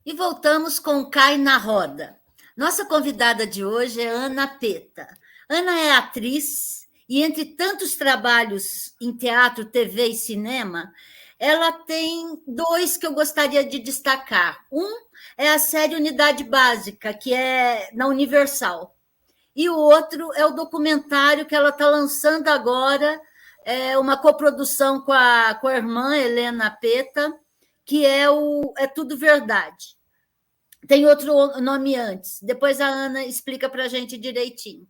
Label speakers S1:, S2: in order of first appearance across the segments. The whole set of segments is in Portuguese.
S1: E voltamos com Cai na Roda. Nossa convidada de hoje é Ana Peta. Ana é atriz e, entre tantos trabalhos em teatro, TV e cinema, ela tem dois que eu gostaria de destacar. Um é a série Unidade Básica, que é na Universal. E o outro é o documentário que ela está lançando agora, uma coprodução com a irmã Helena Peta, que é Tudo Verdade. Tem outro nome antes. Depois a Ana explica para a gente direitinho.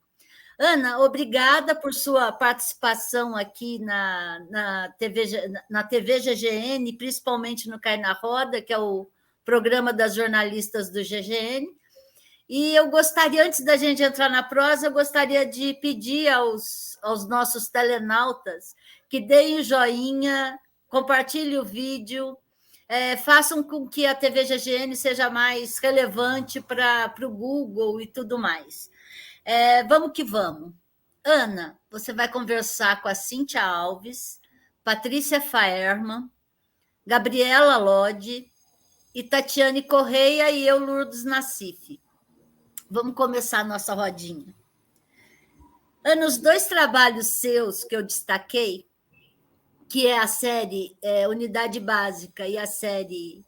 S1: Ana, obrigada por sua participação aqui na TV GGN, principalmente no Cai na Roda, que é o programa das jornalistas do GGN. E eu gostaria, antes da gente entrar na prosa, eu gostaria de pedir aos nossos telenautas que deem o joinha, compartilhem o vídeo, façam com que a TV GGN seja mais relevante para o Google e tudo mais. Vamos que vamos. Ana, você vai conversar com a Cíntia Alves, Patrícia Faerman, Gabriela Lodi, e Tatiane Correia e eu, Lourdes Nassif. Vamos começar a nossa rodinha. Ana, os dois trabalhos seus que eu destaquei, que é a série Unidade Básica e a série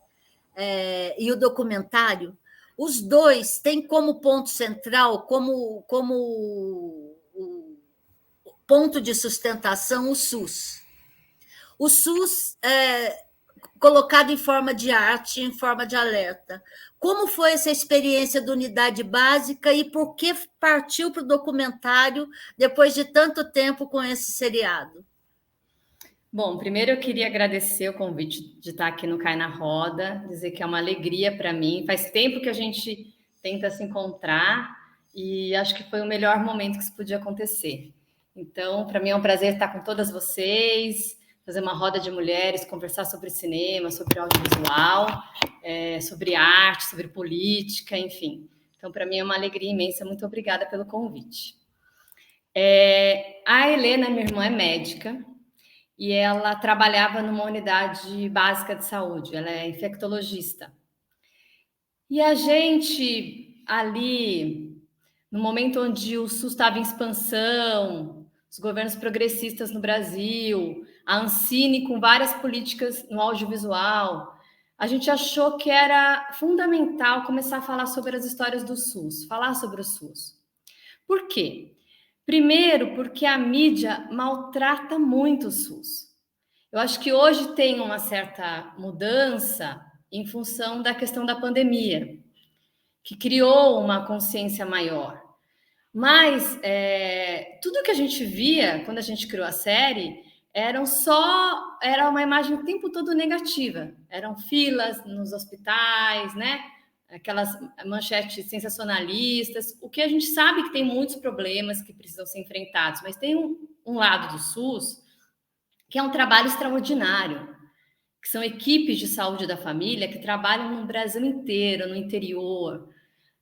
S1: e o documentário, os dois têm como ponto central, como ponto de sustentação, o SUS. O SUS colocado em forma de arte, em forma de alerta. Como foi essa experiência da Unidade Básica e por que partiu para o documentário depois de tanto tempo com esse seriado?
S2: Bom, primeiro eu queria agradecer o convite de estar aqui no Cai na Roda, dizer que é uma alegria para mim. Faz tempo que a gente tenta se encontrar e acho que foi o melhor momento que isso podia acontecer. Então, para mim é um prazer estar com todas vocês, fazer uma roda de mulheres, conversar sobre cinema, sobre audiovisual, sobre arte, sobre política, enfim. Então, para mim é uma alegria imensa. Muito obrigada pelo convite. A Helena, minha irmã, é médica e ela trabalhava numa unidade básica de saúde. Ela é infectologista. E a gente ali, no momento onde o SUS estava em expansão, os governos progressistas no Brasil, a Ancine com várias políticas no audiovisual, a gente achou que era fundamental começar a falar sobre as histórias do SUS, falar sobre o SUS. Por quê? Primeiro, porque a mídia maltrata muito o SUS. Eu acho que hoje tem uma certa mudança em função da questão da pandemia, que criou uma consciência maior. Mas tudo que a gente via quando a gente criou a série era uma imagem o tempo todo negativa. Eram filas nos hospitais, né? Aquelas manchetes sensacionalistas. O que a gente sabe que tem muitos problemas que precisam ser enfrentados, mas tem um lado do SUS que é um trabalho extraordinário, que são equipes de saúde da família que trabalham no Brasil inteiro, no interior,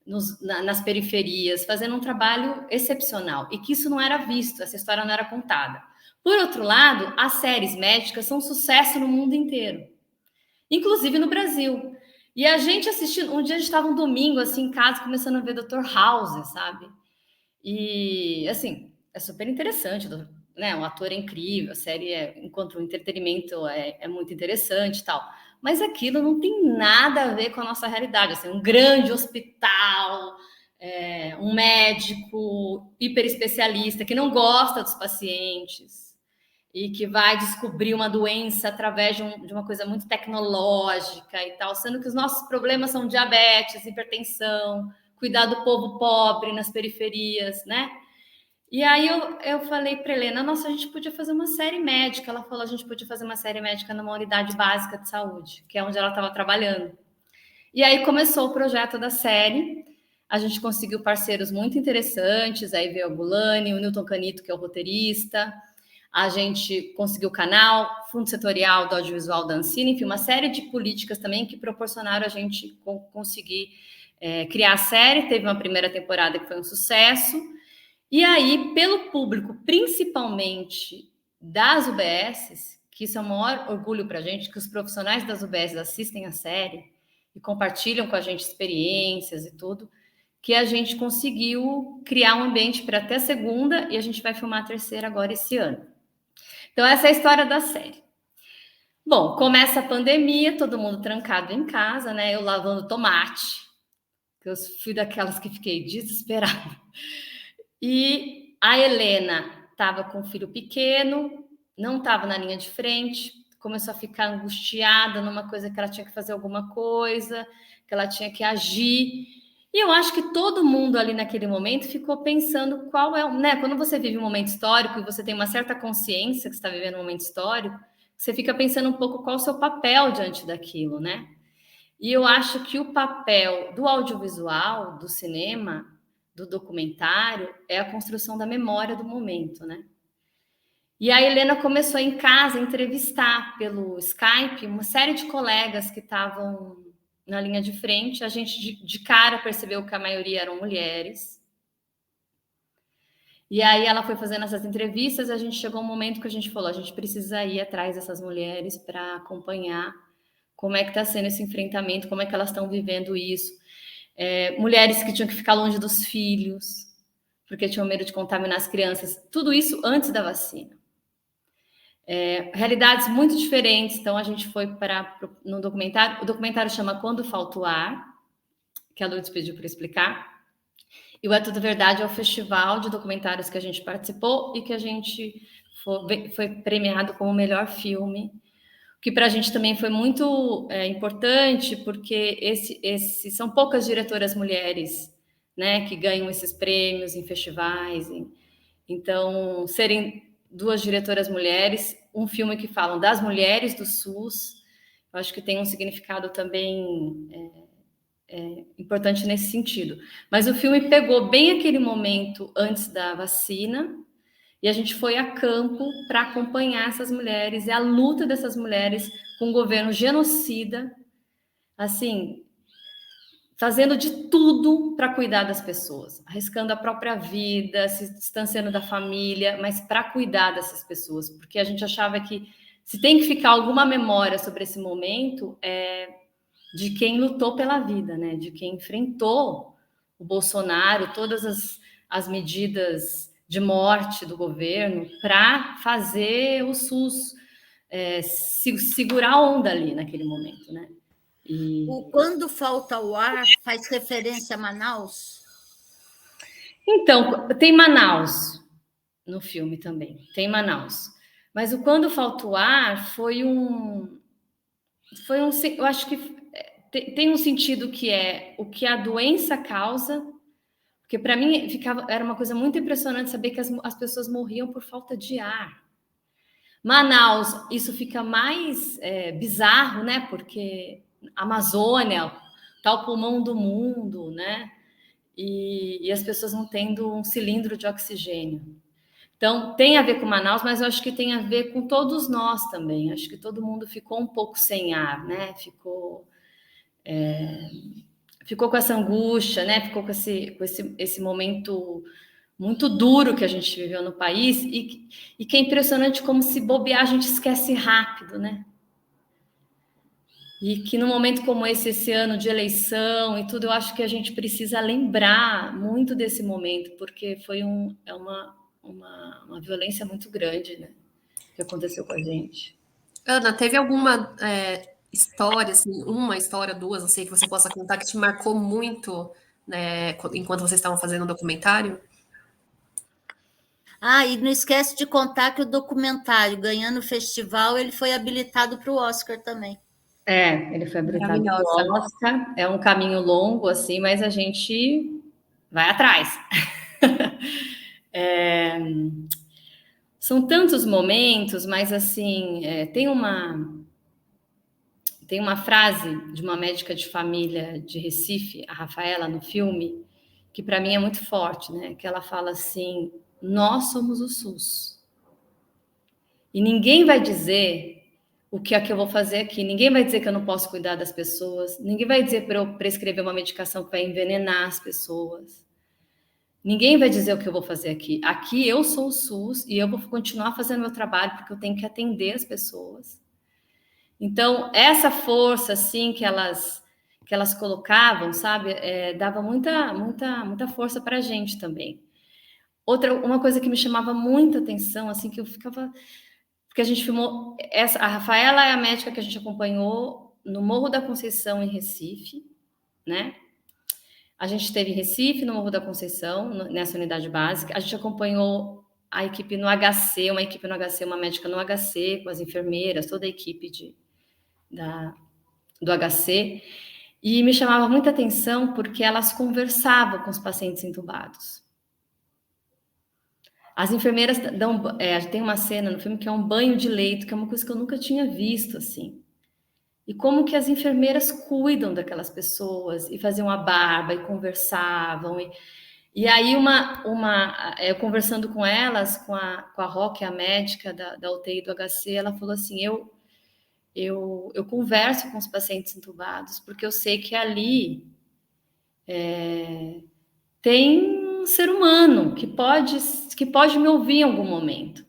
S2: nas periferias, fazendo um trabalho excepcional, e que isso não era visto, essa história não era contada. Por outro lado, as séries médicas são um sucesso no mundo inteiro, inclusive no Brasil. E a gente assistindo, um dia a gente estava um domingo, assim, em casa, começando a ver Dr. House, sabe? E, assim, é super interessante, né? O ator é incrível, a série, enquanto o entretenimento, é muito interessante e tal. Mas aquilo não tem nada a ver com a nossa realidade. Assim, um grande hospital, um médico hiper especialista que não gosta dos pacientes e que vai descobrir uma doença através de uma coisa muito tecnológica e tal, sendo que os nossos problemas são diabetes, hipertensão, cuidar do povo pobre nas periferias, né? E aí eu falei para Helena, nossa, a gente podia fazer uma série médica. Ela falou, a gente podia fazer uma série médica numa unidade básica de saúde, que é onde ela estava trabalhando. E aí começou o projeto da série. A gente conseguiu parceiros muito interessantes, aí veio a Bulani, o Newton Canito, que é o roteirista. A gente conseguiu o canal, fundo setorial do audiovisual da Ancine, enfim, uma série de políticas também que proporcionaram a gente conseguir criar a série. Teve uma primeira temporada que foi um sucesso. E aí, pelo público, principalmente das UBSs, que isso é o maior orgulho para a gente, que os profissionais das UBSs assistem a série, e compartilham com a gente experiências e tudo, que a gente conseguiu criar um ambiente para até segunda, e a gente vai filmar a terceira agora esse ano. Então, essa é a história da série. Bom, começa a pandemia, todo mundo trancado em casa, né? Eu lavando tomate, que eu fui daquelas que fiquei desesperada. E a Helena estava com um filho pequeno, não estava na linha de frente, começou a ficar angustiada numa coisa que ela tinha que fazer alguma coisa, que ela tinha que agir. E eu acho que todo mundo ali naquele momento ficou pensando qual é, né? Quando você vive um momento histórico e você tem uma certa consciência que está vivendo um momento histórico, você fica pensando um pouco qual é o seu papel diante daquilo, né? E eu acho que o papel do audiovisual, do cinema, do documentário, é a construção da memória do momento, né? E a Helena começou em casa a entrevistar pelo Skype uma série de colegas que estavam na linha de frente. A gente de cara percebeu que a maioria eram mulheres. E aí ela foi fazendo essas entrevistas, a gente chegou um momento que a gente falou, a gente precisa ir atrás dessas mulheres para acompanhar como é que está sendo esse enfrentamento, como é que elas estão vivendo isso. Mulheres que tinham que ficar longe dos filhos, porque tinham medo de contaminar as crianças. Tudo isso antes da vacina. Realidades muito diferentes. Então, a gente foi no documentário. O documentário chama Quando Falta o Ar, que a Lourdes pediu para explicar. E o É Tudo Verdade é o festival de documentários que a gente participou e que a gente foi premiado como o melhor filme, que para a gente também foi muito importante, porque são poucas diretoras mulheres, né, que ganham esses prêmios em festivais. Então, serem duas diretoras mulheres, um filme que falam das mulheres do SUS, eu acho que tem um significado também importante nesse sentido. Mas o filme pegou bem aquele momento antes da vacina, e a gente foi a campo para acompanhar essas mulheres e a luta dessas mulheres com um governo genocida, assim, fazendo de tudo para cuidar das pessoas, arriscando a própria vida, se distanciando da família, mas para cuidar dessas pessoas, porque a gente achava que se tem que ficar alguma memória sobre esse momento, de quem lutou pela vida, né? De quem enfrentou o Bolsonaro, todas as medidas de morte do governo para fazer o SUS segurar a onda ali naquele momento, né?
S1: O Quando Falta o Ar faz referência a Manaus?
S2: Então, tem Manaus no filme também, tem Manaus. Mas o Quando Falta o Ar eu acho que tem um sentido que é o que a doença causa, porque para mim era uma coisa muito impressionante saber que as pessoas morriam por falta de ar. Manaus, isso fica mais bizarro, né? Porque Amazônia, tal pulmão do mundo, né? E as pessoas não tendo um cilindro de oxigênio. Então, tem a ver com Manaus, mas eu acho que tem a ver com todos nós também. Acho que todo mundo ficou um pouco sem ar, né? Ficou com essa angústia, né? Ficou com esse momento muito duro que a gente viveu no país e que é impressionante como se bobear a gente esquece rápido, né? E que num momento como esse ano de eleição e tudo, eu acho que a gente precisa lembrar muito desse momento, porque foi uma violência muito grande, né? Que aconteceu com a gente.
S3: Ana, teve alguma história, assim, uma história, duas, não sei, que você possa contar que te marcou muito, né, enquanto vocês estavam fazendo o documentário?
S1: E não esquece de contar que o documentário, ganhando o festival, ele foi habilitado para o Oscar também.
S2: Ele foi habilitado para o Oscar. É um caminho longo, assim, mas a gente vai atrás. São tantos momentos, mas assim, tem uma frase de uma médica de família de Recife, a Rafaela, no filme, que para mim é muito forte, né? Que ela fala assim: nós somos o SUS. E ninguém vai dizer o que é que eu vou fazer aqui. Ninguém vai dizer que eu não posso cuidar das pessoas. Ninguém vai dizer para eu prescrever uma medicação que vai envenenar as pessoas. Ninguém vai dizer o que eu vou fazer aqui. Aqui eu sou o SUS e eu vou continuar fazendo meu trabalho porque eu tenho que atender as pessoas. Então, essa força, assim, que elas colocavam, sabe, dava muita força para a gente também. Uma coisa que me chamava muita atenção, assim, que eu ficava... Porque a gente filmou... A Rafaela é a médica que a gente acompanhou no Morro da Conceição, em Recife, né? A gente esteve em Recife, no Morro da Conceição, nessa unidade básica. A gente acompanhou a equipe no HC, uma médica no HC, com as enfermeiras, toda a equipe do HC. E me chamava muita atenção porque elas conversavam com os pacientes entubados. As enfermeiras tem uma cena no filme que é um banho de leito, que é uma coisa que eu nunca tinha visto, assim. E como que as enfermeiras cuidam daquelas pessoas, e faziam a barba, e conversavam. E aí, eu conversando com elas, com a Roque, a médica da UTI do HC, ela falou assim, eu converso com os pacientes entubados, porque eu sei que ali tem um ser humano que pode me ouvir em algum momento,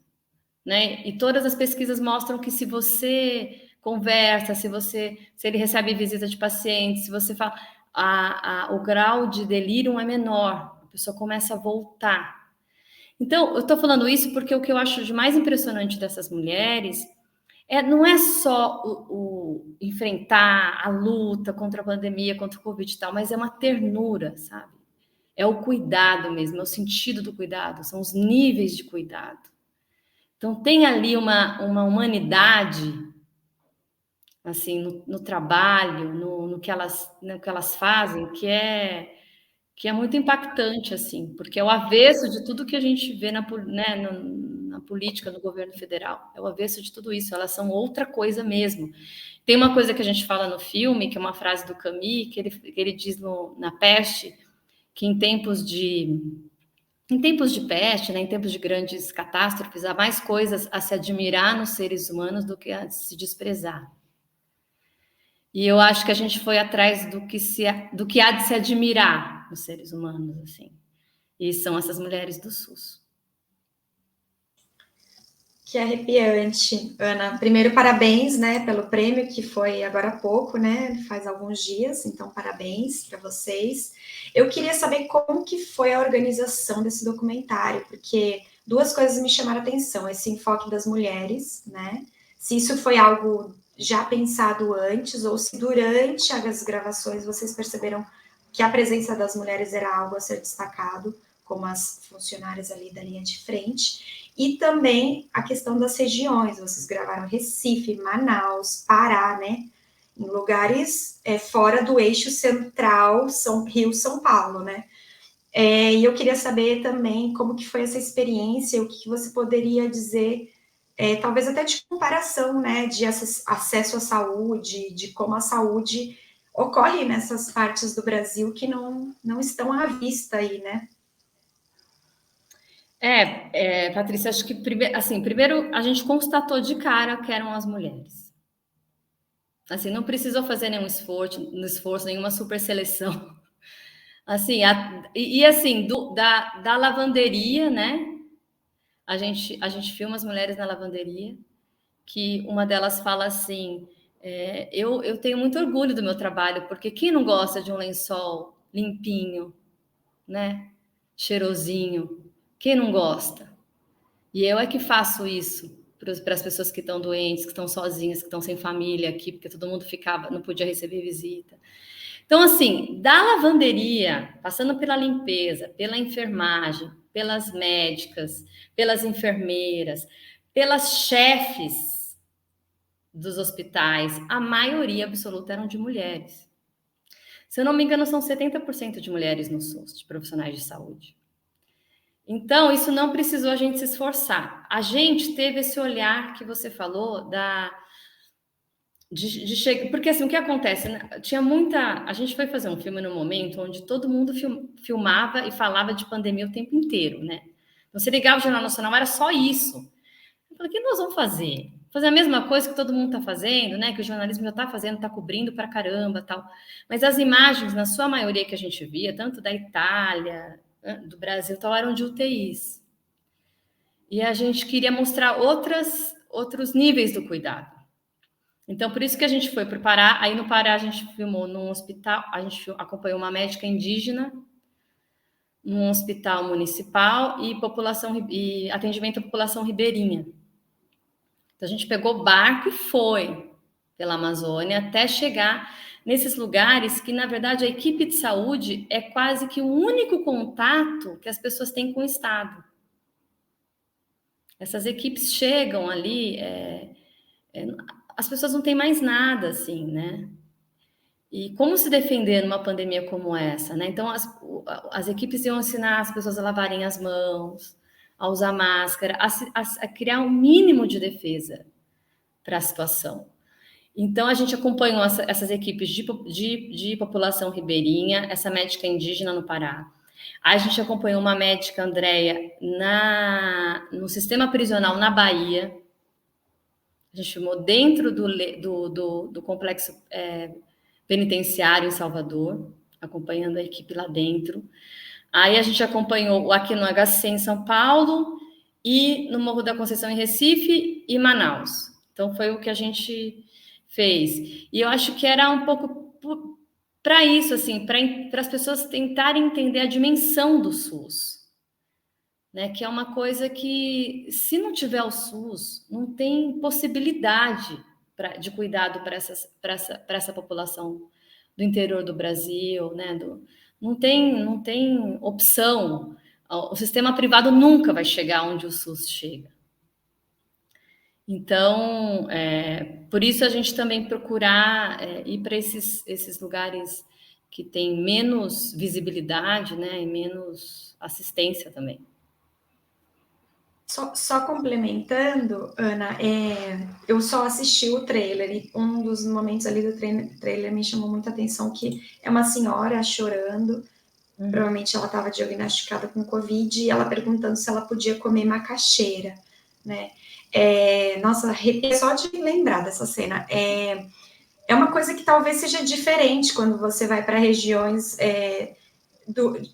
S2: né? E todas as pesquisas mostram que se você conversa, se ele recebe visita de pacientes, se você fala, o grau de delírio é menor, a pessoa começa a voltar. Então, eu estou falando isso porque o que eu acho de mais impressionante dessas mulheres não é só o enfrentar a luta contra a pandemia, contra o Covid e tal, mas é uma ternura, sabe? É o cuidado mesmo, é o sentido do cuidado, são os níveis de cuidado. Então, tem ali uma humanidade, assim, no trabalho, no que elas fazem, que é muito impactante, assim, porque é o avesso de tudo que a gente vê na política, no governo federal. É o avesso de tudo isso, elas são outra coisa mesmo. Tem uma coisa que a gente fala no filme, que é uma frase do Camus, que ele diz na Peste, que em tempos de peste, né, em tempos de grandes catástrofes, há mais coisas a se admirar nos seres humanos do que a se desprezar. E eu acho que a gente foi atrás do que há de se admirar nos seres humanos, assim. E são essas mulheres do SUS.
S4: Que arrepiante, Ana. Primeiro, parabéns, né, pelo prêmio, que foi agora há pouco, né, faz alguns dias, então parabéns para vocês. Eu queria saber como que foi a organização desse documentário, porque duas coisas me chamaram a atenção, esse enfoque das mulheres, né, se isso foi algo já pensado antes, ou se durante as gravações vocês perceberam que a presença das mulheres era algo a ser destacado, como as funcionárias ali da linha de frente. E também a questão das regiões, vocês gravaram Recife, Manaus, Pará, né? Em lugares fora do eixo central, Rio-São Paulo, né? E eu queria saber também como que foi essa experiência, o que você poderia dizer, talvez até de comparação, né? De acesso à saúde, de como a saúde ocorre nessas partes do Brasil que não estão à vista aí, né?
S2: Patrícia, acho que primeiro a gente constatou de cara que eram as mulheres. Assim, não precisou fazer nenhum esforço, nenhuma super seleção. Assim, assim, da lavanderia, né? A gente filma as mulheres na lavanderia, que uma delas fala assim, eu tenho muito orgulho do meu trabalho, porque quem não gosta de um lençol limpinho, né? Cheirosinho, quem não gosta? E eu é que faço isso para as pessoas que estão doentes, que estão sozinhas, que estão sem família aqui, porque todo mundo não podia receber visita. Então, assim, da lavanderia, passando pela limpeza, pela enfermagem, pelas médicas, pelas enfermeiras, pelas chefes dos hospitais, a maioria absoluta eram de mulheres. Se eu não me engano, são 70% de mulheres no SUS, de profissionais de saúde. Então, isso não precisou a gente se esforçar. A gente teve esse olhar que você falou de chegar... Porque, assim, o que acontece? Né? A gente foi fazer um filme no momento onde todo mundo filmava e falava de pandemia o tempo inteiro, né? Então, você ligava o Jornal Nacional, era só isso. Eu falei, o que nós vamos fazer? Fazer a mesma coisa que todo mundo está fazendo, né? Que o jornalismo já está fazendo, está cobrindo pra caramba, tal. Mas as imagens, na sua maioria que a gente via, tanto da Itália, do Brasil, tal, eram de UTIs. E a gente queria mostrar outros níveis do cuidado. Então, por isso que a gente foi para o Pará. Aí no Pará a gente filmou num hospital, a gente acompanhou uma médica indígena num hospital municipal e atendimento à população ribeirinha. Então a gente pegou barco e foi pela Amazônia até chegar nesses lugares que, na verdade, a equipe de saúde é quase que o único contato que as pessoas têm com o Estado. Essas equipes chegam ali, as pessoas não têm mais nada, assim, né? E como se defender numa pandemia como essa, né? Então, as equipes iam ensinar as pessoas a lavarem as mãos, a usar máscara, a criar um mínimo de defesa para a situação. Então, a gente acompanhou essas equipes de população ribeirinha, essa médica indígena no Pará. Aí a gente acompanhou uma médica, Andréia, no sistema prisional na Bahia. A gente filmou dentro do complexo penitenciário em Salvador, acompanhando a equipe lá dentro. Aí a gente acompanhou aqui no HC em São Paulo e no Morro da Conceição em Recife e Manaus. Então foi o que a gente fez. E eu acho que era um pouco para isso, assim, para as pessoas tentarem entender a dimensão do SUS, né? Que é uma coisa que, se não tiver o SUS, não tem possibilidade de cuidado para essa população do interior do Brasil, né? Não tem opção. O sistema privado nunca vai chegar onde o SUS chega. Então, por isso a gente também procurar ir para esses lugares que têm menos visibilidade, né, e menos assistência também.
S4: Só complementando, Ana, eu só assisti o trailer e um dos momentos ali do trailer me chamou muita atenção, que é uma senhora chorando, provavelmente ela estava diagnosticada com Covid, e ela perguntando se ela podia comer macaxeira, né? Nossa, arrepia só de lembrar dessa cena. É uma coisa que talvez seja diferente quando você vai para regiões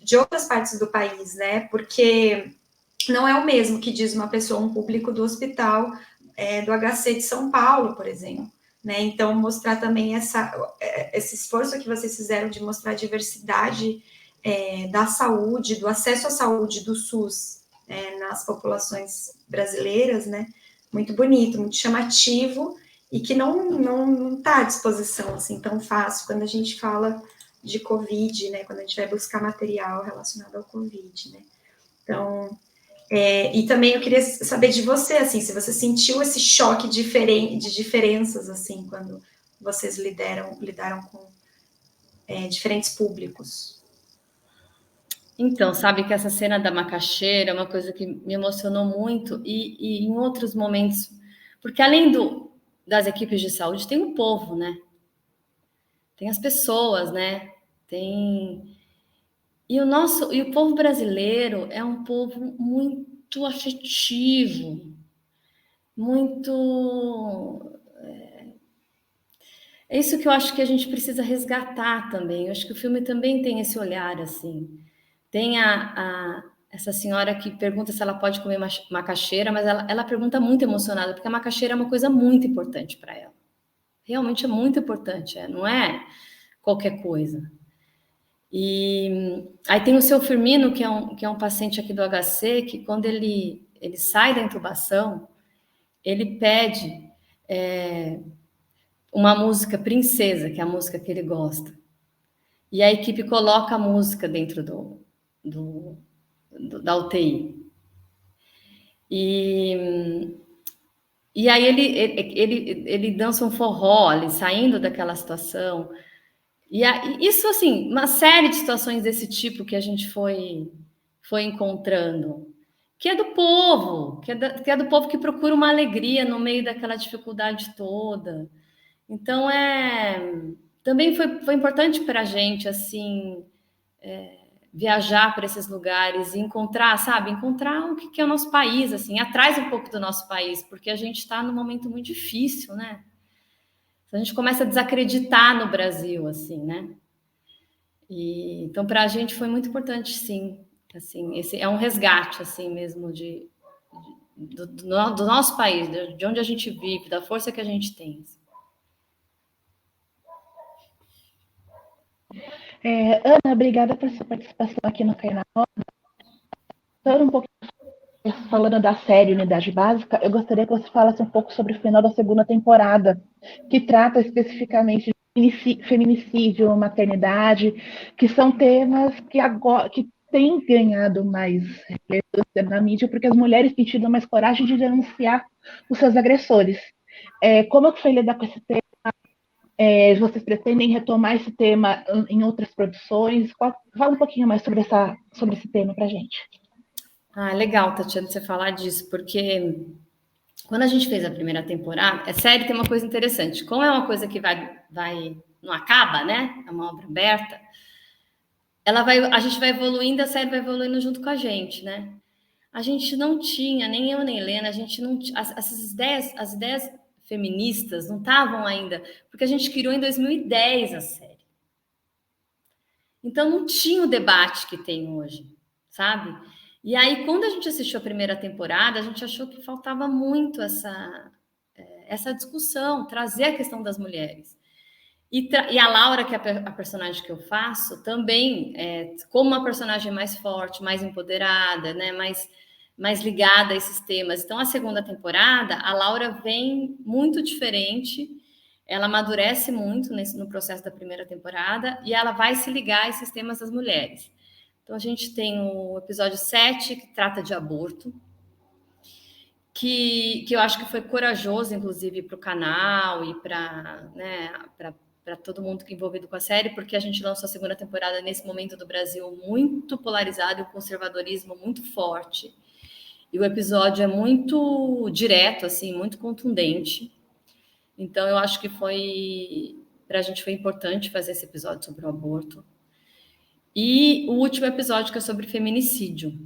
S4: de outras partes do país, né? Porque não é o mesmo que diz uma pessoa, um público do hospital do HC de São Paulo, por exemplo. Né? Então, mostrar também esse esforço que vocês fizeram de mostrar a diversidade da saúde, do acesso à saúde do SUS nas populações brasileiras, né? Muito bonito, muito chamativo, e que não está à disposição assim tão fácil quando a gente fala de Covid, né? Quando a gente vai buscar material relacionado ao Covid, né? Então, e também eu queria saber de você, assim, se você sentiu esse choque de diferenças, assim, quando vocês lidaram com diferentes públicos.
S2: Então, sabe que essa cena da macaxeira é uma coisa que me emocionou muito, e em outros momentos, porque além das equipes de saúde, tem o povo, né? Tem as pessoas, né? E o povo brasileiro é um povo muito afetivo, muito. É isso que eu acho que a gente precisa resgatar também. Eu acho que o filme também tem esse olhar assim. Tem essa senhora que pergunta se ela pode comer macaxeira, mas ela pergunta muito emocionada, porque a macaxeira é uma coisa muito importante para ela. Realmente é muito importante, não é qualquer coisa. E aí tem o seu Firmino, que é um paciente aqui do HC, que quando ele sai da intubação, ele pede uma música Princesa, que é a música que ele gosta. E a equipe coloca a música dentro da UTI. E aí ele dança um forró ali, saindo daquela situação. E isso, assim, uma série de situações desse tipo que a gente foi encontrando, que é do povo, que é do povo que procura uma alegria no meio daquela dificuldade toda. Então, também foi importante para a gente, assim, viajar para esses lugares e encontrar o que é o nosso país, assim, atrás um pouco do nosso país, porque a gente está num momento muito difícil, né? A gente começa a desacreditar no Brasil, assim, né? Então, para a gente foi muito importante, sim. Assim, esse é um resgate, assim, mesmo do nosso país, de onde a gente vive, da força que a gente tem.
S5: Ana, obrigada por sua participação aqui no Cai na Roda. Falando um pouco, falando da série Unidade Básica, eu gostaria que você falasse um pouco sobre o final da segunda temporada, que trata especificamente de feminicídio, maternidade, que são temas que agora que têm ganhado mais relevância na mídia, porque as mulheres têm tido mais coragem de denunciar os seus agressores. Como é que foi lidar com esse tema? Vocês pretendem retomar esse tema em outras produções? Fala um pouquinho mais sobre esse tema para a gente.
S2: Legal, Tatiana, você falar disso, porque quando a gente fez a primeira temporada, a série tem uma coisa interessante. Como é uma coisa que não acaba, né? É uma obra aberta. A gente vai evoluindo, a série vai evoluindo junto com a gente, né? A gente não tinha, nem eu nem Helena, a gente não tinha, as ideias feministas não estavam ainda, porque a gente criou em 2010 a série. Então não tinha o debate que tem hoje, sabe? E aí, quando a gente assistiu a primeira temporada, a gente achou que faltava muito essa discussão, trazer a questão das mulheres. E a Laura, que é a personagem que eu faço, também, como uma personagem mais forte, mais empoderada, né, mais ligada a esses temas. Então, a segunda temporada, a Laura vem muito diferente, ela amadurece muito no processo da primeira temporada e ela vai se ligar a esses temas das mulheres. Então, a gente tem o episódio 7, que trata de aborto, que eu acho que foi corajoso, inclusive, para o canal e para todo mundo envolvido com a série, porque a gente lançou a segunda temporada nesse momento do Brasil muito polarizado e o conservadorismo muito forte. E o episódio é muito direto, assim, muito contundente. Então, eu acho que para a gente foi importante fazer esse episódio sobre o aborto. E o último episódio, que é sobre feminicídio.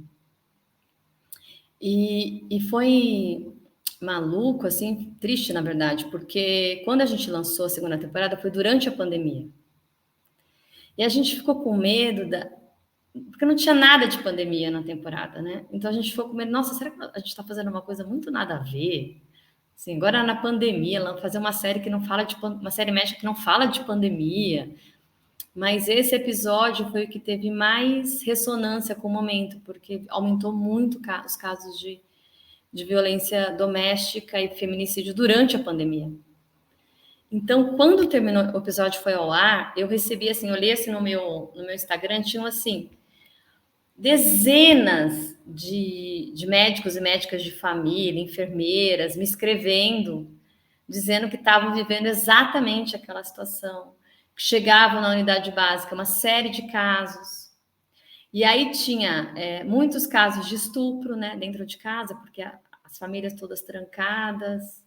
S2: E foi maluco, assim, triste, na verdade, porque quando a gente lançou a segunda temporada foi durante a pandemia. E a gente ficou com medo porque não tinha nada de pandemia na temporada, né? Então a gente ficou com medo, nossa, será que a gente está fazendo uma coisa muito nada a ver? Assim, agora na pandemia, fazer uma série uma série médica que não fala de pandemia. Mas esse episódio foi o que teve mais ressonância com o momento, porque aumentou muito os casos de violência doméstica e feminicídio durante a pandemia. Então, quando terminou o episódio, foi ao ar, eu recebi, assim, olhei assim no meu Instagram, tinham, assim, dezenas de médicos e médicas de família, enfermeiras, me escrevendo, dizendo que estavam vivendo exatamente aquela situação, que chegavam na unidade básica, uma série de casos. E aí tinha muitos casos de estupro, né, dentro de casa, porque as famílias todas trancadas,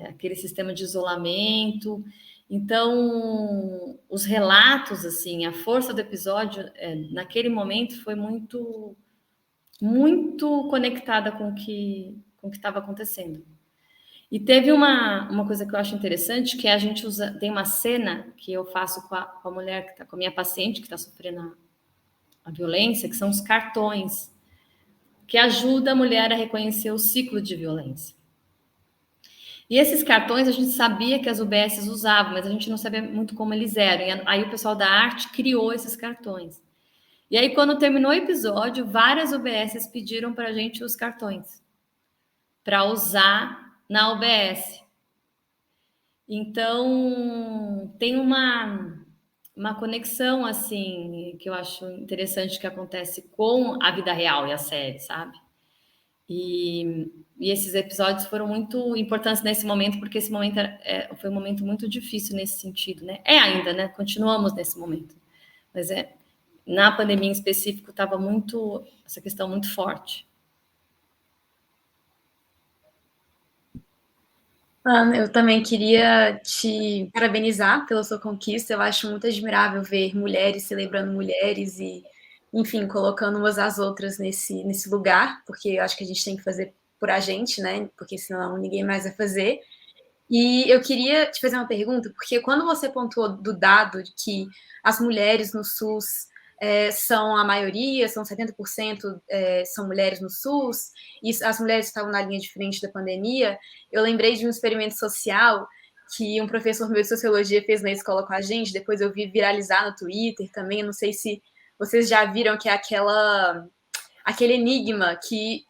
S2: aquele sistema de isolamento. Então, os relatos, assim, a força do episódio, naquele momento, foi muito, muito conectada com o que estava acontecendo. E teve uma coisa que eu acho interessante, que a gente tem uma cena que eu faço com a mulher, que está com a minha paciente, que está sofrendo a violência, que são os cartões, que ajuda a mulher a reconhecer o ciclo de violência. E esses cartões a gente sabia que as UBSs usavam, mas a gente não sabia muito como eles eram. E aí o pessoal da arte criou esses cartões. E aí, quando terminou o episódio, várias UBSs pediram para a gente os cartões para usar na UBS. Então, tem uma conexão, assim, que eu acho interessante que acontece com a vida real e a série, sabe? E esses episódios foram muito importantes nesse momento, porque esse momento foi um momento muito difícil nesse sentido, né? Ainda, né? Continuamos nesse momento. Mas na pandemia em específico, estava essa questão muito forte.
S6: Ana, eu também queria te parabenizar pela sua conquista. Eu acho muito admirável ver mulheres celebrando mulheres e, enfim, colocando umas às outras nesse lugar, porque eu acho que a gente tem que fazer por a gente, né? Porque senão ninguém mais vai fazer. E eu queria te fazer uma pergunta, porque quando você pontuou do dado de que as mulheres no SUS são a maioria, são 70% são mulheres no SUS, e as mulheres estavam na linha de frente da pandemia, eu lembrei de um experimento social que um professor meu de sociologia fez na escola com a gente, depois eu vi viralizar no Twitter também, não sei se vocês já viram, que é aquele enigma que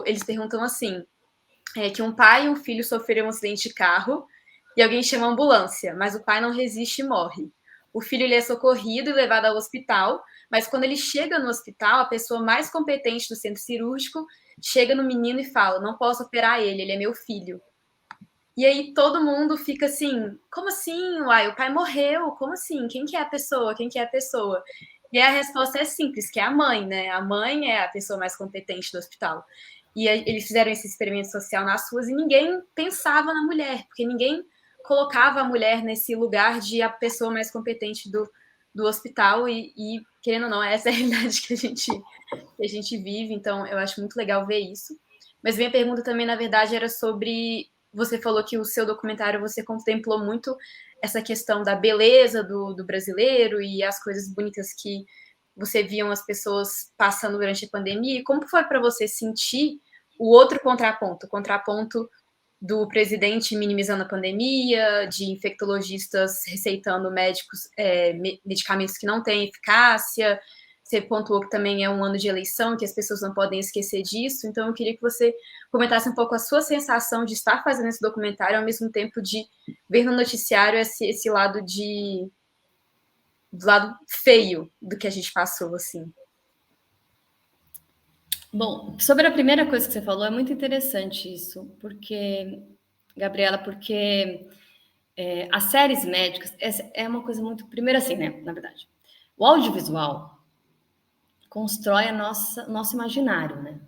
S6: eles perguntam assim, que um pai e um filho sofreram um acidente de carro e alguém chama a ambulância, mas o pai não resiste e morre. O filho ele é socorrido e levado ao hospital, mas quando ele chega no hospital, a pessoa mais competente do centro cirúrgico chega no menino e fala, não posso operar ele é meu filho. E aí todo mundo fica assim, como assim? Uai, o pai morreu, como assim? Quem que é a pessoa? Quem que é a pessoa? E a resposta é simples, que é a mãe, né? A mãe é a pessoa mais competente do hospital. E eles fizeram esse experimento social nas ruas e ninguém pensava na mulher, porque ninguém colocava a mulher nesse lugar de a pessoa mais competente do hospital e, querendo ou não, essa é a realidade que a gente vive, então eu acho muito legal ver isso. Mas minha pergunta também, na verdade, era sobre... Você falou que o seu documentário, você contemplou muito essa questão da beleza do brasileiro e as coisas bonitas que você viam as pessoas passando durante a pandemia. E como foi para você sentir o outro contraponto? O contraponto do presidente minimizando a pandemia, de infectologistas receitando medicamentos que não têm eficácia. Você pontuou que também é um ano de eleição, que as pessoas não podem esquecer disso. Então, eu queria que você comentasse um pouco a sua sensação de estar fazendo esse documentário, ao mesmo tempo de ver no noticiário esse lado do lado feio do que a gente passou, assim.
S2: Bom, sobre a primeira coisa que você falou, é muito interessante isso, porque, Gabriela, as séries médicas é uma coisa muito... Primeiro assim, né, na verdade, o audiovisual constrói nosso imaginário, né?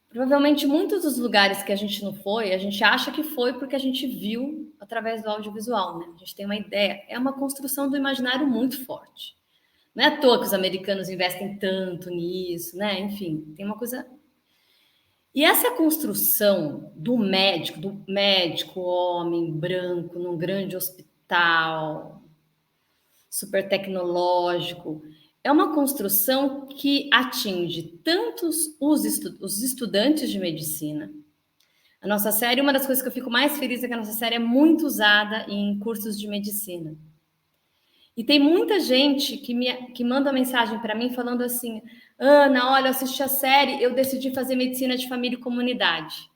S2: Provavelmente muitos dos lugares que a gente não foi, a gente acha que foi porque a gente viu através do audiovisual, né? A gente tem uma ideia, é uma construção do imaginário muito forte. Não é à toa que os americanos investem tanto nisso, né? Enfim, tem uma coisa... E essa construção do médico homem branco num grande hospital super tecnológico, é uma construção que atinge tanto os estudantes de medicina. A nossa série, uma das coisas que eu fico mais feliz é que a nossa série é muito usada em cursos de medicina. E tem muita gente que manda mensagem para mim falando assim, Ana, olha, eu assisti a série, eu decidi fazer medicina de família e comunidade.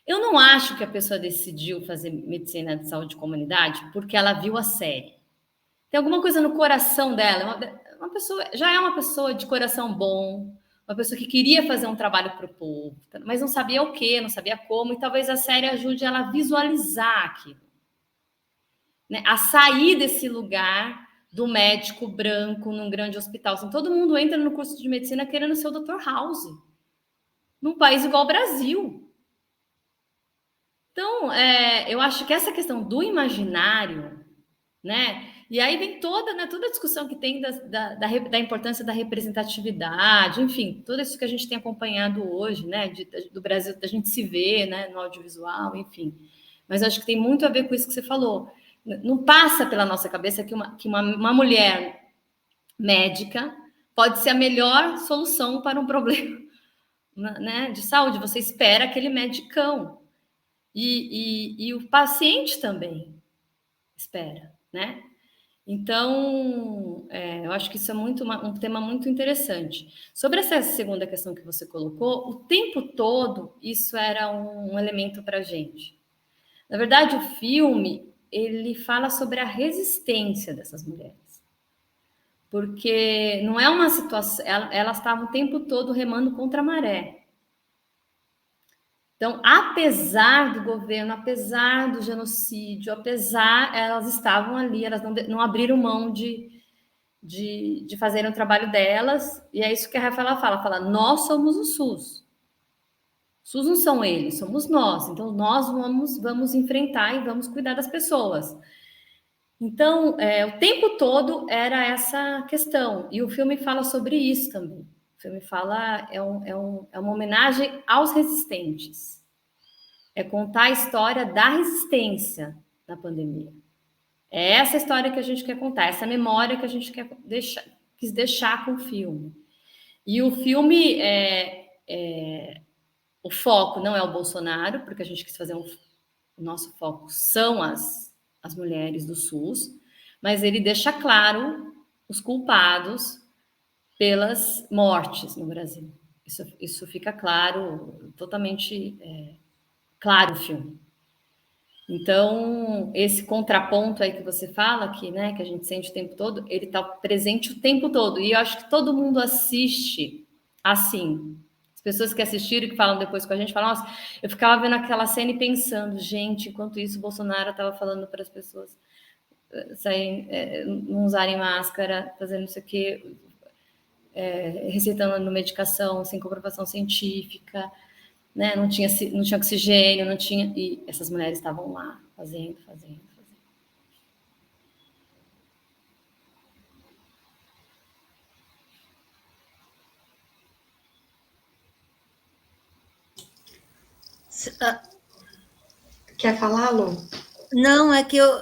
S2: Eu não acho que a pessoa decidiu fazer medicina de saúde e comunidade porque ela viu a série. Tem alguma coisa no coração dela. Já é uma pessoa de coração bom, uma pessoa que queria fazer um trabalho para o povo, mas não sabia o quê, não sabia como, e talvez a série ajude ela a visualizar aquilo, né? A sair desse lugar do médico branco num grande hospital. Assim, todo mundo entra no curso de medicina querendo ser o Dr. House, num país igual ao Brasil. Então, eu acho que essa questão do imaginário, né? E aí vem toda a discussão que tem da importância da representatividade, enfim, tudo isso que a gente tem acompanhado hoje, né? Do Brasil, da gente se ver, né? No audiovisual, enfim. Mas acho que tem muito a ver com isso que você falou. Não passa pela nossa cabeça que uma mulher médica pode ser a melhor solução para um problema, né, de saúde. Você espera aquele medicão. E o paciente também espera, né? Então, eu acho que isso é um tema muito interessante. Sobre essa segunda questão que você colocou, o tempo todo isso era um elemento para a gente. Na verdade, o filme, ele fala sobre a resistência dessas mulheres. Porque não é uma situação... Elas estavam o tempo todo remando contra a maré. Então, apesar do governo, apesar do genocídio, elas estavam ali, elas não abriram mão de fazerem o trabalho delas, e é isso que a Rafaela fala, nós somos o SUS. O SUS não são eles, somos nós. Então, nós vamos enfrentar e vamos cuidar das pessoas. Então, o tempo todo era essa questão, e o filme fala sobre isso também. O filme fala, é uma homenagem aos resistentes. É contar a história da resistência na pandemia. É essa história que a gente quer contar, essa memória que a gente quis deixar com o filme. E o filme, o foco não é o Bolsonaro, porque a gente quis fazer o nosso foco são as mulheres do SUS, mas ele deixa claro os culpados pelas mortes no Brasil. Isso fica claro, totalmente claro o filme. Então, esse contraponto aí que você fala, que a gente sente o tempo todo, ele está presente o tempo todo. E eu acho que todo mundo assiste assim. As pessoas que assistiram e que falam depois com a gente, falam, nossa, eu ficava vendo aquela cena e pensando, gente, enquanto isso o Bolsonaro estava falando para as pessoas não usarem máscara, fazendo não sei o quê, receitando medicação sem comprovação científica, não tinha oxigênio, não tinha... E essas mulheres estavam lá, fazendo.
S4: Quer falar, Lu?
S1: Não, é que eu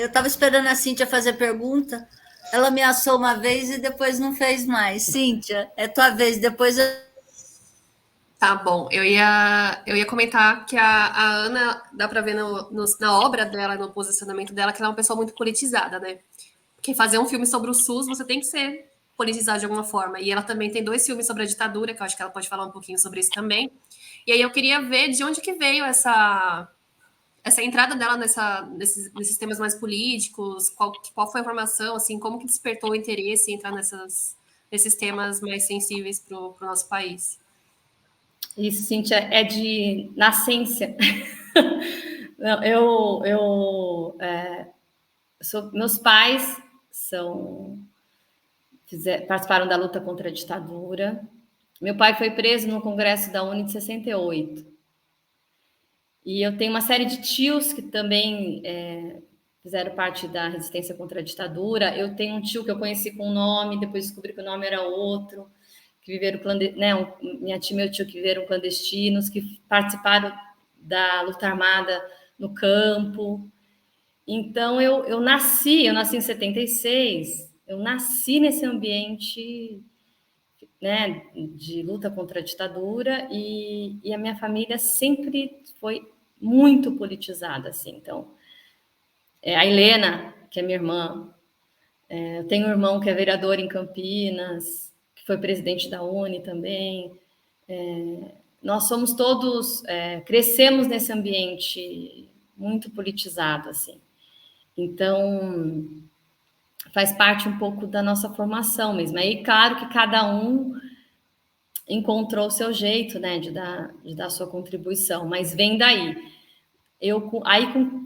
S1: estava esperando a Cíntia fazer pergunta. Ela ameaçou uma vez e depois não fez mais. Cíntia, é tua vez, depois eu...
S3: Tá bom, eu ia comentar que a Ana, dá pra ver na obra dela, no posicionamento dela, que ela é uma pessoa muito politizada, né? Porque fazer um filme sobre o SUS, você tem que ser politizado de alguma forma. E ela também tem 2 filmes sobre a ditadura, que eu acho que ela pode falar um pouquinho sobre isso também. E aí eu queria ver de onde que veio essa entrada dela nesses temas mais políticos, qual foi a formação, assim, como que despertou o interesse em entrar nesses temas mais sensíveis para o nosso país.
S2: Isso, Cíntia, é de nascença. Não, meus pais participaram da luta contra a ditadura. Meu pai foi preso no Congresso da UNE de 68. E eu tenho uma série de tios que também fizeram parte da resistência contra a ditadura. Eu tenho um tio que eu conheci com um nome, depois descobri que o nome era outro, que viveram minha tia e meu tio que viveram clandestinos, que participaram da luta armada no campo. Então, eu nasci em 76, eu nasci nesse ambiente de luta contra a ditadura e a minha família sempre foi muito politizada, assim. Então, a Helena, que é minha irmã, eu tenho um irmão que é vereador em Campinas, que foi presidente da UNE também. Nós somos todos, crescemos nesse ambiente muito politizado, assim. Então, faz parte um pouco da nossa formação mesmo. Aí, claro que cada um encontrou o seu jeito, de dar a sua contribuição, mas vem daí.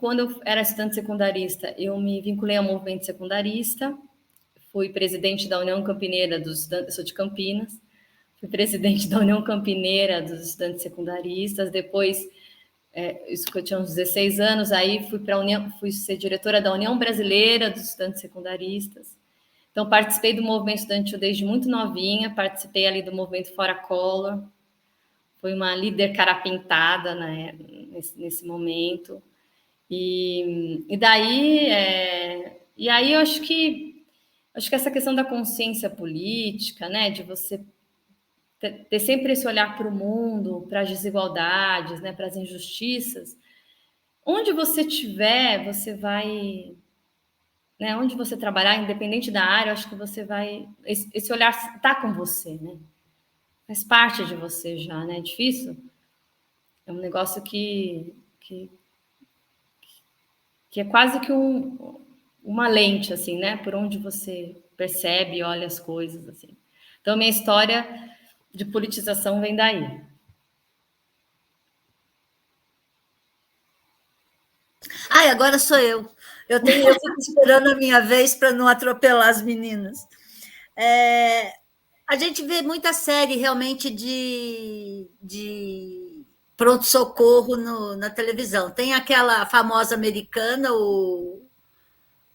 S2: Quando eu era estudante secundarista, eu me vinculei ao movimento secundarista, fui presidente da União Campineira dos Estudantes, sou de Campinas, fui presidente da União Campineira dos Estudantes Secundaristas, depois, isso que eu tinha uns 16 anos, aí fui ser diretora da União Brasileira dos Estudantes Secundaristas. Então, participei do movimento estudantil desde muito novinha, participei ali do movimento Fora Collor, fui uma líder cara pintada, nesse momento. E daí, e aí eu acho que essa questão da consciência política, de você ter sempre esse olhar para o mundo, para as desigualdades, para as injustiças, onde você estiver, você vai, onde você trabalhar, independente da área, eu acho que você vai, esse olhar está com você, faz parte de você já, É difícil? É um negócio que é quase que uma lente, assim, por onde você percebe e olha as coisas, assim. Então, minha história de politização vem daí.
S1: Ai, agora sou eu. Eu fico esperando a minha vez para não atropelar as meninas. A gente vê muita série realmente de pronto-socorro na televisão. Tem aquela famosa americana,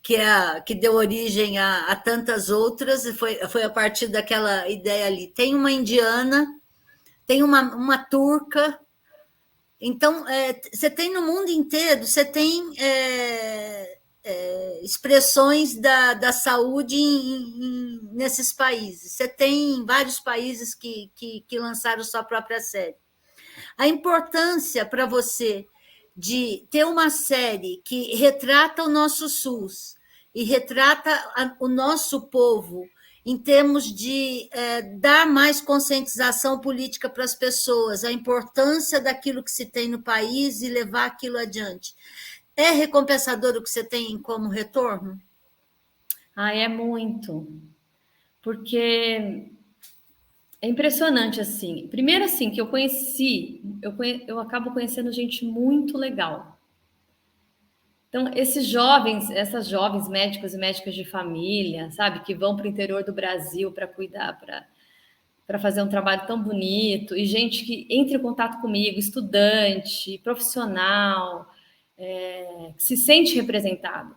S1: que deu origem a tantas outras, e foi a partir daquela ideia ali. Tem uma indiana, tem uma turca. Então, você tem no mundo inteiro, você tem expressões da saúde nesses países. Você tem vários países que lançaram sua própria série. A importância para você de ter uma série que retrata o nosso SUS e retrata o nosso povo em termos de dar mais conscientização política para as pessoas, a importância daquilo que se tem no país e levar aquilo adiante. É recompensador o que você tem como retorno?
S2: É muito. Porque é impressionante, assim. Primeiro, assim, que eu acabo conhecendo gente muito legal. Então, essas jovens médicos e médicas de família, sabe, que vão para o interior do Brasil para cuidar, para fazer um trabalho tão bonito, e gente que entra em contato comigo, estudante, profissional, que se sente representado.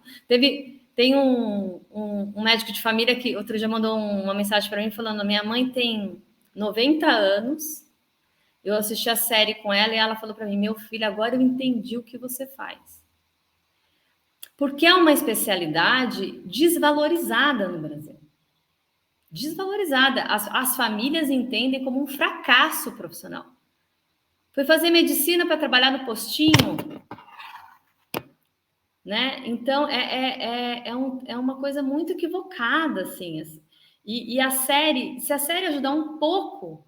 S2: Tem um médico de família que outro dia mandou uma mensagem para mim falando: minha mãe tem 90 anos, eu assisti a série com ela e ela falou para mim: meu filho, agora eu entendi o que você faz. Porque é uma especialidade desvalorizada no Brasil. Desvalorizada. As famílias entendem como um fracasso profissional. Foi fazer medicina para trabalhar no postinho, né? Então, é uma coisa muito equivocada, assim. E a série, se a série ajudar um pouco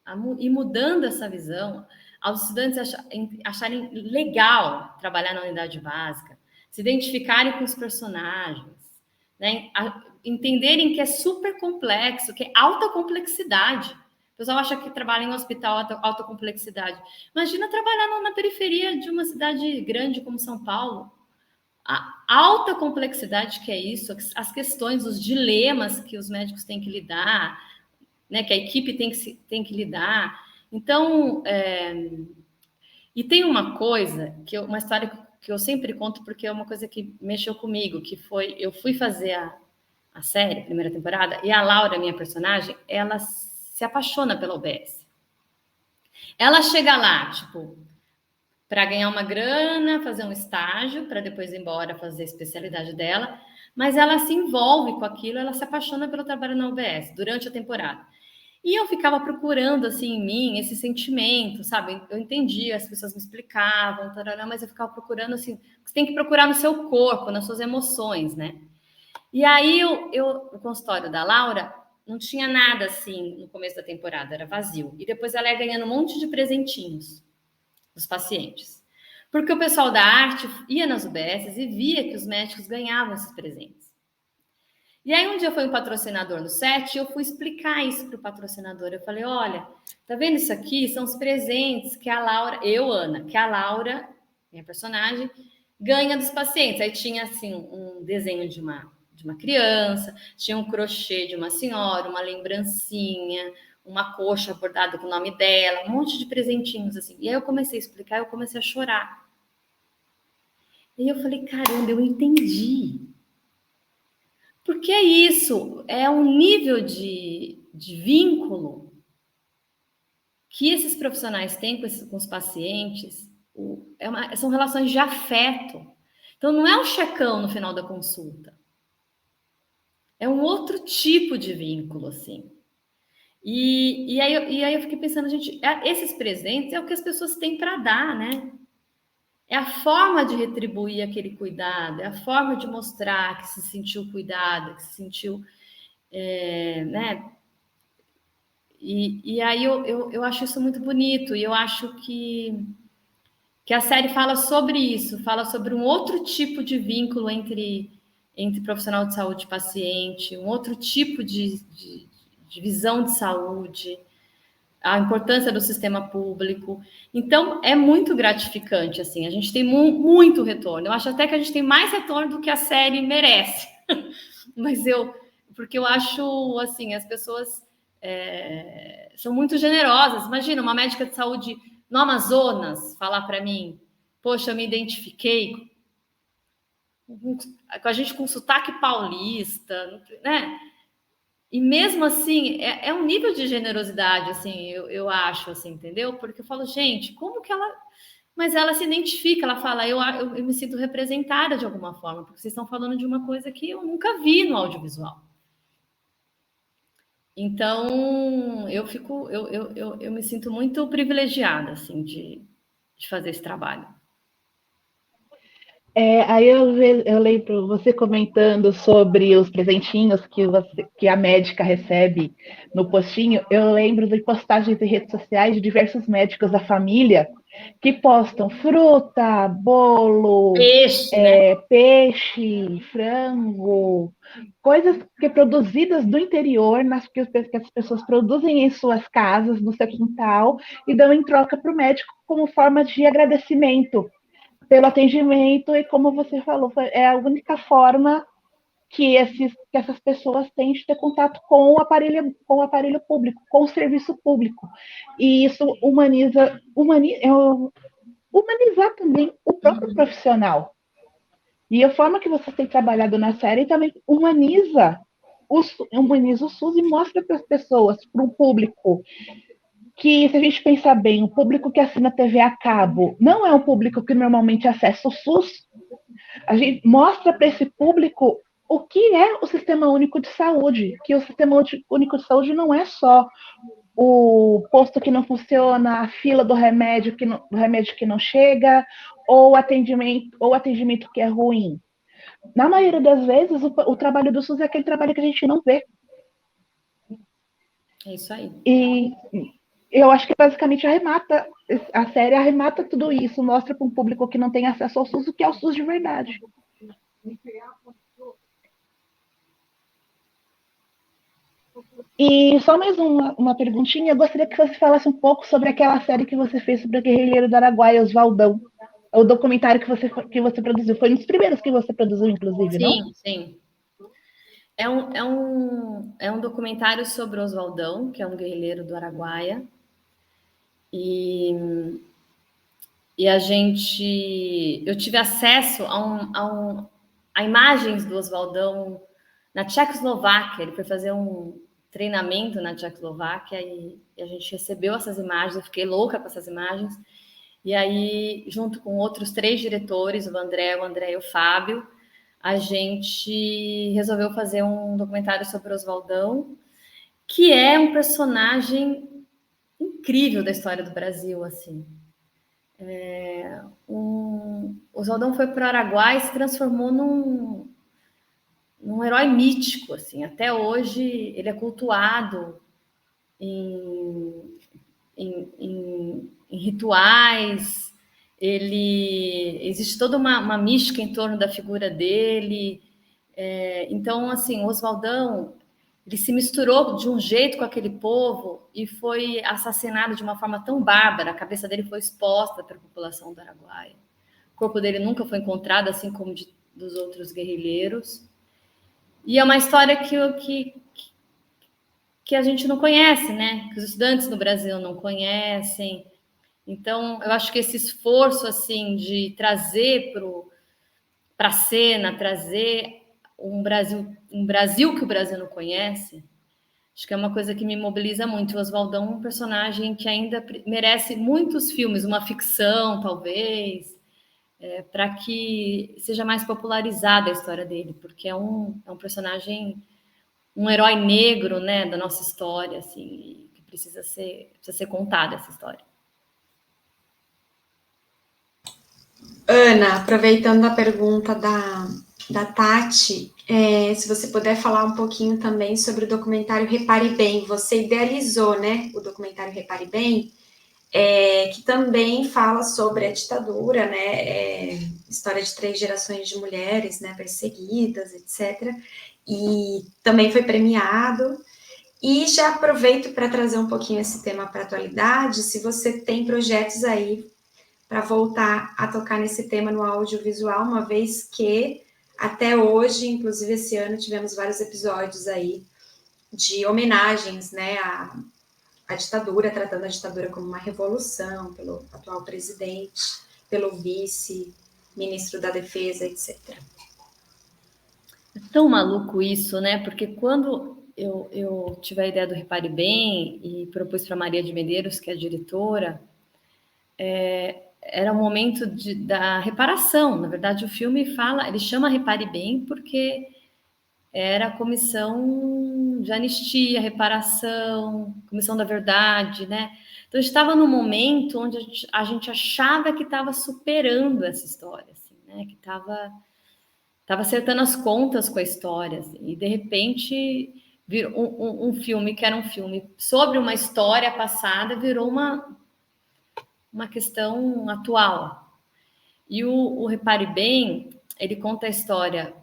S2: a ir mudando essa visão, aos estudantes acharem legal trabalhar na unidade básica, se identificarem com os personagens, né? Entenderem que é super complexo, que é alta complexidade. O pessoal acha que trabalha em um hospital alta complexidade. Imagina trabalhar na periferia de uma cidade grande como São Paulo. A alta complexidade que é isso, as questões, os dilemas que os médicos têm que lidar, né, que a equipe tem que lidar. Então, e tem uma coisa, uma história que eu sempre conto, porque é uma coisa que mexeu comigo, que foi, eu fui fazer a série, a primeira temporada, e a Laura, minha personagem, ela se apaixona pela UBS. Ela chega lá, tipo, para ganhar uma grana, fazer um estágio, para depois ir embora fazer a especialidade dela, mas ela se envolve com aquilo, ela se apaixona pelo trabalho na UBS durante a temporada. E eu ficava procurando, assim, em mim, esse sentimento, sabe? Eu entendia, as pessoas me explicavam, tarará, mas eu ficava procurando, assim, você tem que procurar no seu corpo, nas suas emoções, né? E aí, o consultório da Laura não tinha nada, assim, no começo da temporada, era vazio. E depois ela ia ganhando um monte de presentinhos dos pacientes. Porque o pessoal da arte ia nas UBSs e via que os médicos ganhavam esses presentes. E aí um dia foi um patrocinador no set e eu fui explicar isso para o patrocinador. Eu falei, olha, tá vendo isso aqui? São os presentes que a Laura, Ana, que a Laura, minha personagem, ganha dos pacientes. Aí tinha, assim, um desenho de uma criança, tinha um crochê de uma senhora, uma lembrancinha, uma coxa bordada com o nome dela, um monte de presentinhos, assim. E aí eu comecei a explicar, eu comecei a chorar. E eu falei, caramba, eu entendi. Porque é isso, é um nível de vínculo que esses profissionais têm com os pacientes, são relações de afeto. Então, não é um checão no final da consulta. É um outro tipo de vínculo, assim. E aí eu fiquei pensando, gente, esses presentes é o que as pessoas têm para dar, né? É a forma de retribuir aquele cuidado, é a forma de mostrar que se sentiu cuidado, que se sentiu, né? E aí eu acho isso muito bonito, e eu acho que a série fala sobre isso, fala sobre um outro tipo de vínculo entre profissional de saúde e paciente, um outro tipo de visão de saúde, a importância do sistema público. Então, é muito gratificante, assim, a gente tem muito retorno. Eu acho até que a gente tem mais retorno do que a série merece. Porque eu acho, assim, as pessoas são muito generosas. Imagina, uma médica de saúde no Amazonas falar para mim, poxa, eu me identifiquei com a gente com sotaque paulista, né? E mesmo assim, é um nível de generosidade, assim, eu acho, assim, entendeu? Porque eu falo, gente, como que ela... Mas ela se identifica, ela fala, eu me sinto representada de alguma forma, porque vocês estão falando de uma coisa que eu nunca vi no audiovisual. Então, eu me sinto muito privilegiada, assim, de fazer esse trabalho.
S5: Aí eu lembro você comentando sobre os presentinhos que a médica recebe no postinho. Eu lembro de postagens em redes sociais de diversos médicos da família que postam fruta, bolo,
S2: Peixe, né?
S5: peixe, frango, coisas que produzidas do interior, que as pessoas produzem em suas casas, no seu quintal, e dão em troca para o médico como forma de agradecimento pelo atendimento. E como você falou, é a única forma que essas pessoas têm de ter contato com o aparelho público, com o serviço público. E isso humanizar também o próprio profissional. E a forma que você tem trabalhado na série também humaniza o SUS e mostra para as pessoas, para o público, que, se a gente pensar bem, o público que assina TV a cabo não é um público que normalmente acessa o SUS. A gente mostra para esse público o que é o Sistema Único de Saúde, que o Sistema Único de Saúde não é só o posto que não funciona, a fila do remédio que não chega, ou atendimento que é ruim. Na maioria das vezes, o trabalho do SUS é aquele trabalho que a gente não vê.
S2: É isso aí.
S5: E eu acho que basicamente a série arremata tudo isso, mostra para um público que não tem acesso ao SUS o que é o SUS de verdade. E só mais uma perguntinha, eu gostaria que você falasse um pouco sobre aquela série que você fez sobre o Guerrilheiro do Araguaia, Oswaldão. O documentário que você produziu. Foi um dos primeiros que você produziu, inclusive, não?
S2: Sim. É um documentário sobre o Oswaldão, que é um guerrilheiro do Araguaia. E eu tive acesso a imagens do Oswaldão na Tchecoslováquia. Ele foi fazer um treinamento na Tchecoslováquia e a gente recebeu essas imagens. Eu fiquei louca com essas imagens. E aí, junto com outros 3 diretores, o André e o Fábio, a gente resolveu fazer um documentário sobre o Oswaldão, que é um personagem incrível da história do Brasil, assim. O Oswaldão foi para o Araguaia e se transformou num herói mítico, assim. Até hoje ele é cultuado em rituais. Existe toda uma mística em torno da figura dele. Então, assim, o Oswaldão, ele se misturou de um jeito com aquele povo e foi assassinado de uma forma tão bárbara. A cabeça dele foi exposta para a população do Araguaia. O corpo dele nunca foi encontrado, assim como dos outros guerrilheiros. E é uma história que a gente não conhece, né? Que os estudantes no Brasil não conhecem. Então, eu acho que esse esforço, assim, de trazer para a cena, trazer um Brasil que o Brasil não conhece, acho que é uma coisa que me mobiliza muito. O Oswaldão é um personagem que ainda merece muitos filmes, uma ficção, talvez, para que seja mais popularizada a história dele, porque é um personagem, um herói negro, né, da nossa história, assim, que precisa ser contada essa história.
S4: Ana, aproveitando a pergunta da Tati, se você puder falar um pouquinho também sobre o documentário Repare Bem. Você idealizou, né, o documentário Repare Bem, que também fala sobre a ditadura, né, história de 3 gerações de mulheres, né, perseguidas, etc. E também foi premiado. E já aproveito para trazer um pouquinho esse tema para a atualidade, se você tem projetos aí para voltar a tocar nesse tema no audiovisual, uma vez que até hoje, inclusive esse ano, tivemos vários episódios aí de homenagens, né, à ditadura, tratando a ditadura como uma revolução, pelo atual presidente, pelo vice-ministro da Defesa, etc.
S2: É tão maluco isso, né? Porque quando eu tive a ideia do Repare Bem e propus para Maria de Medeiros, que é a diretora, era o momento da reparação. Na verdade, o filme ele chama Repare Bem porque era a comissão de anistia, reparação, comissão da verdade, né? Então, a gente estava num momento onde a gente achava que estava superando essa história, assim, né? né, que estava acertando as contas com a história, assim, e de repente virou um filme que era um filme sobre uma história passada, virou uma questão atual. E o Repare Bem, ele conta a história,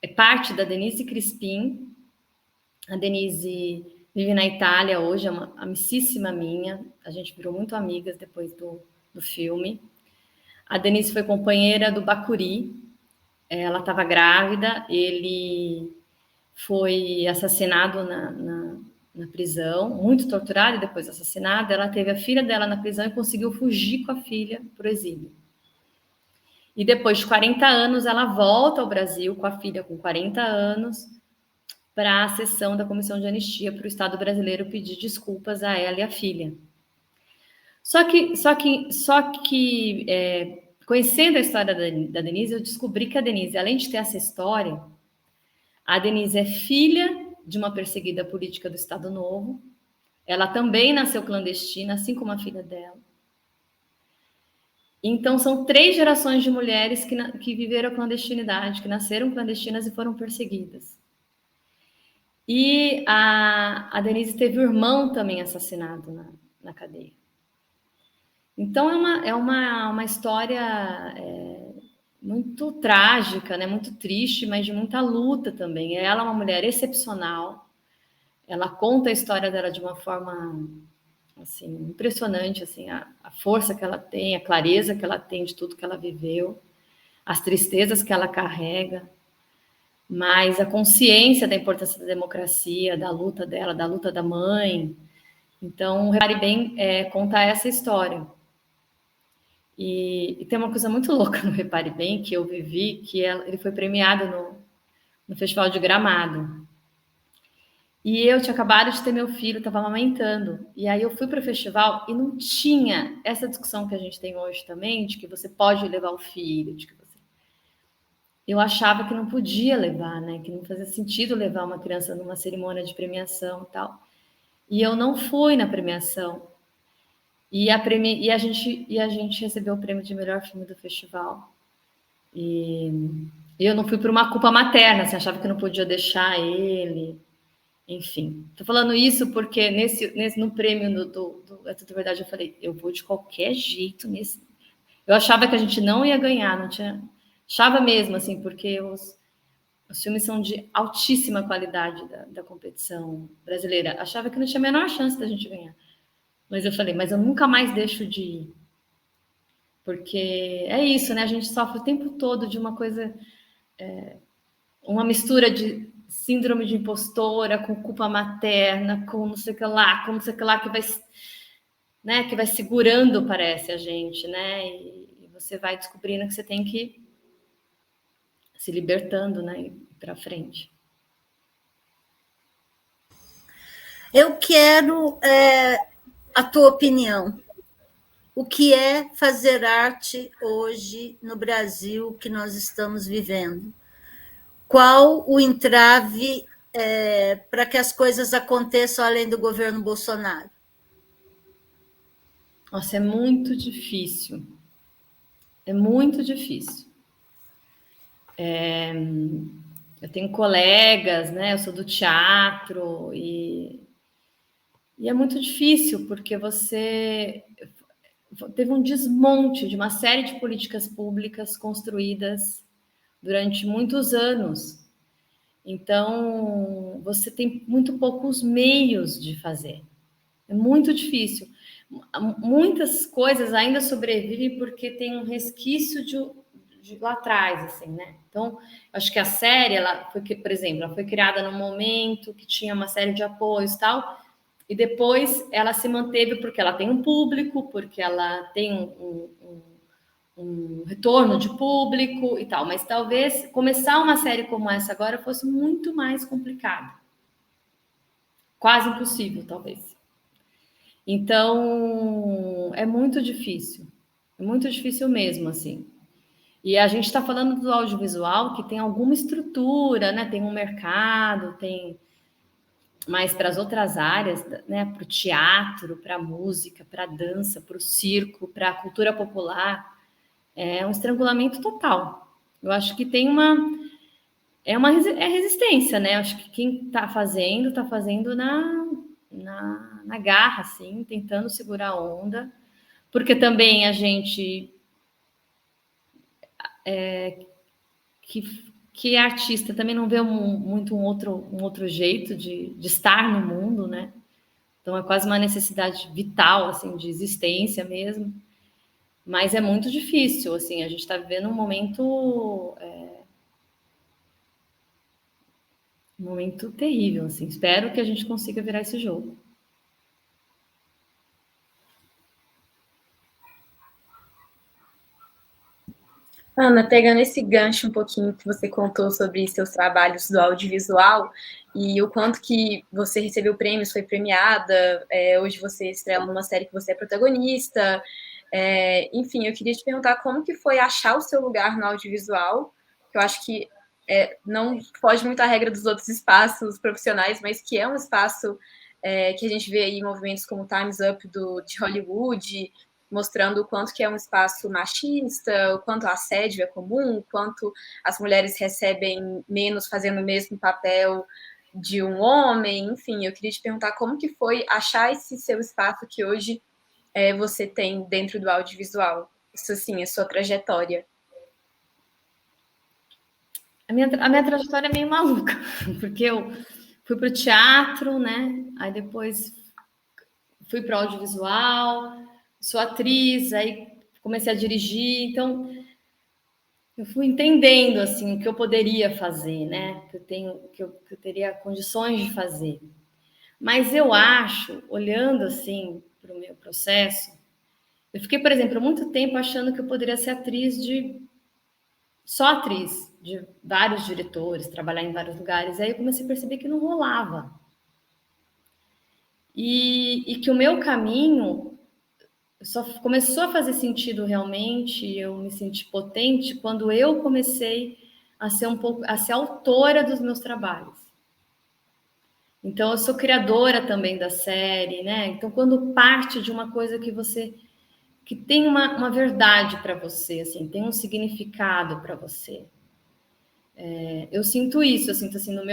S2: é parte da Denise Crispin. A Denise vive na Itália hoje, é uma amicíssima minha, a gente virou muito amigas depois do filme. A Denise foi companheira do Bacuri, ela estava grávida, ele foi assassinado na prisão, muito torturado e depois assassinado. Ela teve a filha dela na prisão e conseguiu fugir com a filha para o exílio. E depois de 40 anos, ela volta ao Brasil com a filha com 40 anos para a sessão da Comissão de Anistia para o Estado brasileiro pedir desculpas a ela e a filha. Só que conhecendo a história da Denise, eu descobri que a Denise, além de ter essa história, a Denise é filha de uma perseguida política do Estado Novo. Ela também nasceu clandestina, assim como a filha dela. Então, são 3 gerações de mulheres que viveram a clandestinidade, que nasceram clandestinas e foram perseguidas. E a Denise teve um irmão também assassinado na cadeia. Então, é uma história muito trágica, né? Muito triste, mas de muita luta também. Ela é uma mulher excepcional. Ela conta a história dela de uma forma assim, impressionante, assim, a força que ela tem, a clareza que ela tem de tudo que ela viveu, as tristezas que ela carrega, mas a consciência da importância da democracia, da luta dela, da luta da mãe. Então, o Repare Bem conta essa história. E tem uma coisa muito louca no Repare Bem, que eu vivi, que ele foi premiado no Festival de Gramado. E eu tinha acabado de ter meu filho, estava amamentando. E aí eu fui para o festival e não tinha essa discussão que a gente tem hoje também, de que você pode levar o filho, de que eu achava que não podia levar, né? Que não fazia sentido levar uma criança numa cerimônia de premiação e tal. E eu não fui na premiação. E a gente recebeu o prêmio de melhor filme do festival. E eu não fui por uma culpa materna, assim, achava que não podia deixar ele. Enfim, tô falando isso porque no prêmio do É Tudo Verdade eu falei, eu vou de qualquer jeito nesse. Eu achava que a gente não ia ganhar, não tinha. Achava mesmo, assim, porque os filmes são de altíssima qualidade da competição brasileira. Achava que não tinha a menor chance da gente ganhar. Mas eu falei, mas eu nunca mais deixo de ir. Porque é isso, né? A gente sofre o tempo todo de uma coisa, uma mistura de síndrome de impostora, com culpa materna, com não sei o que lá, que vai segurando, parece, a gente, né? E você vai descobrindo que você tem que se libertando, né? Ir para frente.
S1: Eu quero a tua opinião. O que é fazer arte hoje no Brasil que nós estamos vivendo? Qual o entrave para que as coisas aconteçam além do governo Bolsonaro?
S2: Nossa, é muito difícil. É muito difícil. Eu tenho colegas, né? Eu sou do teatro e é muito difícil porque você teve um desmonte de uma série de políticas públicas construídas durante muitos anos. Então, você tem muito poucos meios de fazer. É muito difícil. Muitas coisas ainda sobrevivem porque tem um resquício de lá atrás, assim, né? Então, acho que a série, por exemplo, ela foi criada num momento que tinha uma série de apoios e tal, e depois ela se manteve porque ela tem um público, porque ela tem um retorno de público e tal, mas talvez começar uma série como essa agora fosse muito mais complicado. Quase impossível, talvez. Então, é muito difícil mesmo, assim. E a gente está falando do audiovisual que tem alguma estrutura, né? Tem um mercado, tem... Mas para as outras áreas, né? Para o teatro, para a música, para a dança, para o circo, para a cultura popular, é um estrangulamento total. Eu acho que tem é resistência, né? Eu acho que quem está fazendo na garra, assim, tentando segurar a onda, porque também a gente que é artista também não vê muito um outro jeito de estar no mundo, né? Então é quase uma necessidade vital, assim, de existência mesmo. Mas é muito difícil, assim, a gente está vivendo um momento terrível, assim. Espero que a gente consiga virar esse jogo.
S6: Ana, pegando esse gancho um pouquinho que você contou sobre seus trabalhos do audiovisual e o quanto que você recebeu prêmios, foi premiada, hoje você estrela numa série que você é protagonista, enfim, eu queria te perguntar como que foi achar o seu lugar no audiovisual, que eu acho que não foge muito à regra dos outros espaços profissionais, mas que é um espaço que a gente vê aí movimentos como Time's Up de Hollywood, mostrando o quanto que é um espaço machista, o quanto o assédio é comum, o quanto as mulheres recebem menos fazendo o mesmo papel de um homem, enfim, eu queria te perguntar como que foi achar esse seu espaço que hoje você tem dentro do audiovisual, isso assim, a sua trajetória.
S2: A minha trajetória é meio maluca, porque eu fui para o teatro, né? Aí depois fui para o audiovisual, sou atriz, aí comecei a dirigir, então eu fui entendendo assim o que eu poderia fazer, né? Que eu teria condições de fazer. Mas eu acho, olhando assim para o meu processo, eu fiquei, por exemplo, muito tempo achando que eu poderia ser só atriz de vários diretores, trabalhar em vários lugares. Aí eu comecei a perceber que não rolava. E que o meu caminho só começou a fazer sentido realmente, eu me senti potente quando eu comecei a ser autora dos meus trabalhos. Então eu sou criadora também da série, né? Então quando parte de uma coisa que tem uma verdade para você, assim, tem um significado para você. Eu sinto isso, eu sinto assim no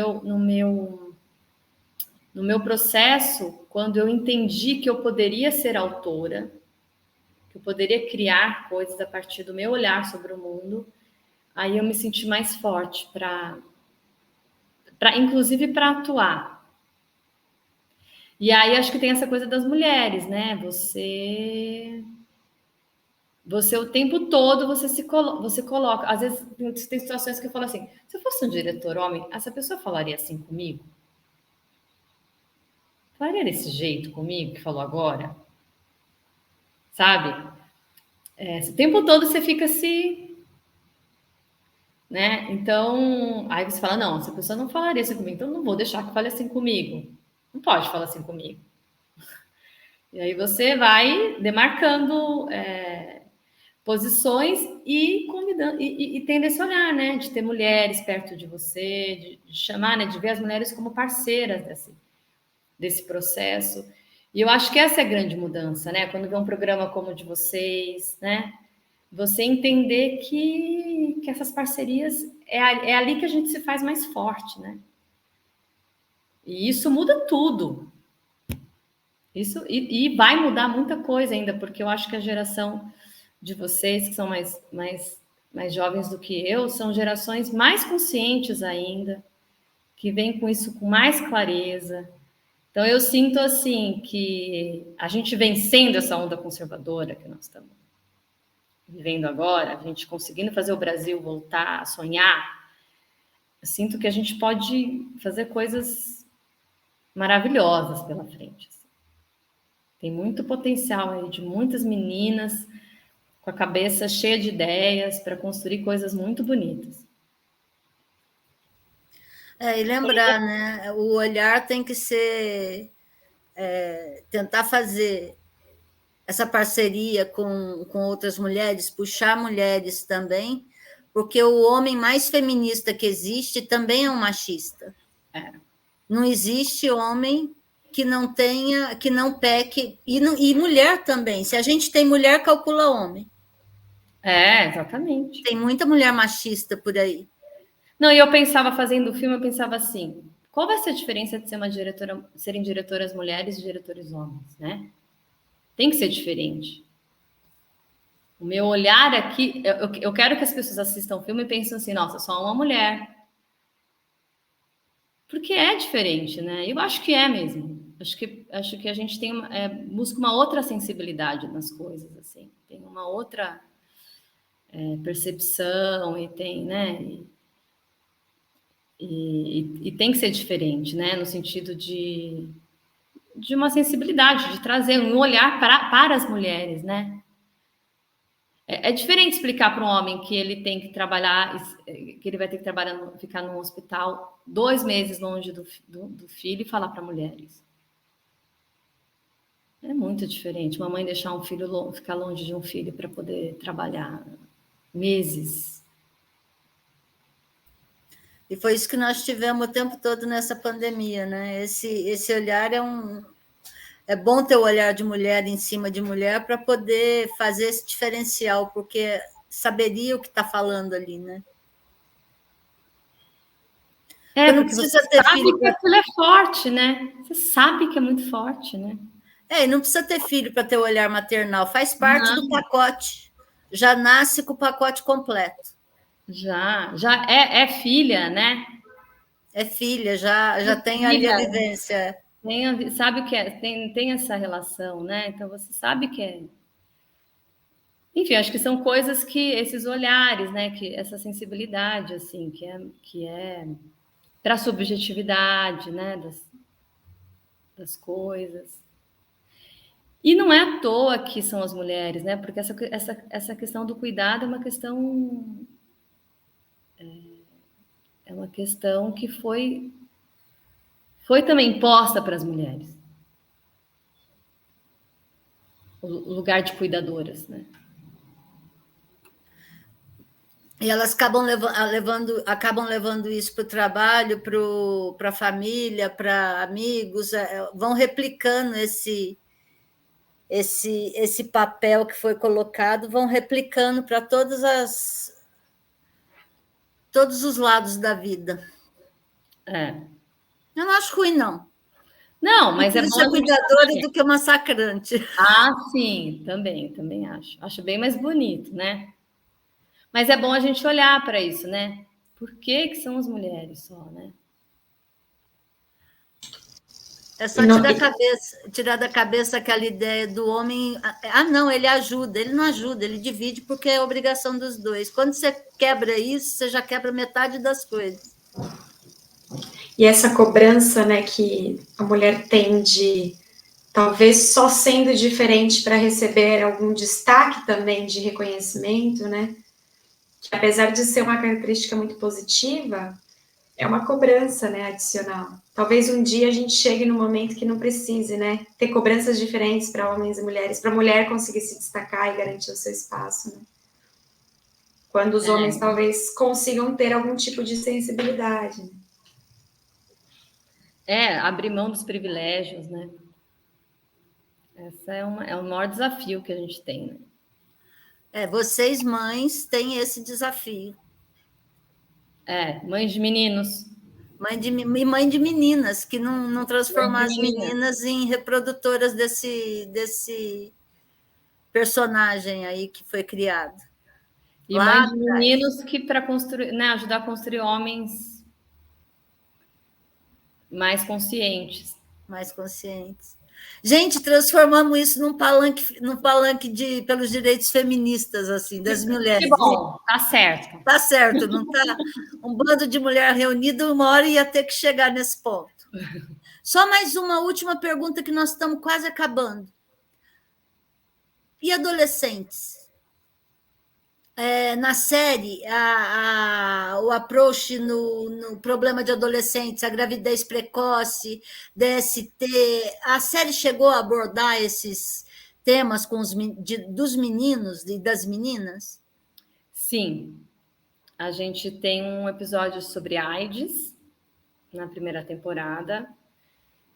S2: meu processo, quando eu entendi que eu poderia ser autora, que eu poderia criar coisas a partir do meu olhar sobre o mundo, aí eu me senti mais forte inclusive para atuar. E aí acho que tem essa coisa das mulheres, né? Você o tempo todo você coloca. Às vezes tem situações que eu falo assim: se eu fosse um diretor homem, essa pessoa falaria assim comigo? Falaria desse jeito comigo que falou agora? Sabe? O tempo todo você fica né? Então, aí você fala: não, essa pessoa não falaria assim comigo, então não vou deixar que fale assim comigo. Não pode falar assim comigo. E aí você vai demarcando posições e convidando e tendo esse olhar, né, de ter mulheres perto de você, de chamar, né, de ver as mulheres como parceiras desse processo. E eu acho que essa é a grande mudança, né? Quando vê um programa como o de vocês, né? Você entender que essas parcerias é ali que a gente se faz mais forte, né? E isso muda tudo. Isso e vai mudar muita coisa ainda, porque eu acho que a geração de vocês, que são mais jovens do que eu, são gerações mais conscientes ainda, que vêm com isso com mais clareza. Então, eu sinto, assim, que a gente vencendo essa onda conservadora que nós estamos vivendo agora, a gente conseguindo fazer o Brasil voltar a sonhar, eu sinto que a gente pode fazer coisas maravilhosas pela frente. Assim. Tem muito potencial aí de muitas meninas com a cabeça cheia de ideias para construir coisas muito bonitas.
S1: E lembrar, né? O olhar tem que ser tentar fazer essa parceria com outras mulheres, puxar mulheres também, porque o homem mais feminista que existe também é um machista. Não existe homem que não tenha, que não peque, e mulher também. Se a gente tem mulher, calcula homem.
S2: Exatamente.
S1: Tem muita mulher machista por aí.
S2: Não, e eu pensava, fazendo o filme, eu pensava assim, qual vai ser a diferença de ser uma diretora, serem diretoras mulheres e diretores homens, né? Tem que ser diferente. O meu olhar aqui, eu quero que as pessoas assistam o filme e pensem assim, nossa, só uma mulher. Porque é diferente, né? Eu acho que é mesmo. Acho que a gente tem busca uma outra sensibilidade nas coisas, assim. Tem uma outra percepção e tem, né? E tem que ser diferente, né? No sentido de uma sensibilidade, de trazer um olhar para as mulheres, né? É diferente explicar para um homem que ele tem que trabalhar, que ele vai ter que trabalhar, ficar no hospital 2 meses longe do filho e falar para mulheres. É muito diferente. Uma mãe deixar um filho ficar longe de um filho para poder trabalhar meses.
S1: E foi isso que nós tivemos o tempo todo nessa pandemia, né? Esse olhar é bom ter o olhar de mulher em cima de mulher para poder fazer esse diferencial, porque saberia o que está falando ali, né?
S2: Porque você sabe que aquilo é forte, né? Você sabe que é muito forte, né?
S1: E não precisa ter filho para ter o olhar maternal, faz parte do pacote. Já nasce com o pacote completo.
S2: Já é filha, né?
S1: É filha, já tem filha, ali a vivência.
S2: Sabe o que é? Tem essa relação, né? Então você sabe que é. Enfim, acho que são coisas que esses olhares, né? Que essa sensibilidade, assim, que é para a subjetividade, né? Das coisas. E não é à toa que são as mulheres, né? Porque essa questão do cuidado é uma questão. É uma questão que foi também imposta para as mulheres. O lugar de cuidadoras, né?
S1: E elas acabam levando isso para o trabalho, para a família, para amigos, vão replicando esse papel que foi colocado, vão replicando para todos os lados da vida. Eu não acho ruim, não.
S2: Não, mas é bom
S1: ser cuidadora do que massacrante.
S2: Sim, também acho. Acho bem mais bonito, né? Mas é bom a gente olhar para isso, né? Por que são as mulheres só, né?
S1: É só tirar da cabeça aquela ideia do homem. Não, ele ajuda. Ele não ajuda, ele divide porque é obrigação dos dois. Quando você quebra isso, você já quebra metade das coisas.
S4: E essa cobrança, né, que a mulher tem de talvez só sendo diferente para receber algum destaque também de reconhecimento, né? Que apesar de ser uma característica muito positiva, é uma cobrança, né, adicional. Talvez um dia a gente chegue no momento que não precise, né, ter cobranças diferentes para homens e mulheres, para a mulher conseguir se destacar e garantir o seu espaço, né? Quando os homens talvez consigam ter algum tipo de sensibilidade, né?
S2: Abrir mão dos privilégios, né? Essa é o maior desafio que a gente tem, né?
S1: Vocês, mães, têm esse desafio.
S2: Mães de meninos.
S1: Mãe de meninas, que não transformar as meninas em reprodutoras desse personagem aí que foi criado.
S2: E mãe de meninos que para construir, né, ajudar a construir homens mais conscientes.
S1: Gente, transformamos isso num palanque pelos direitos feministas, assim, das mulheres.
S2: Que bom, tá certo.
S1: Tá certo, não tá? Um bando de mulher reunido, uma hora ia ter que chegar nesse ponto. Só mais uma última pergunta que nós estamos quase acabando. E adolescentes? Na série, o approach no problema de adolescentes, a gravidez precoce, DST, a série chegou a abordar esses temas dos meninos e das meninas?
S2: Sim. A gente tem um episódio sobre AIDS na primeira temporada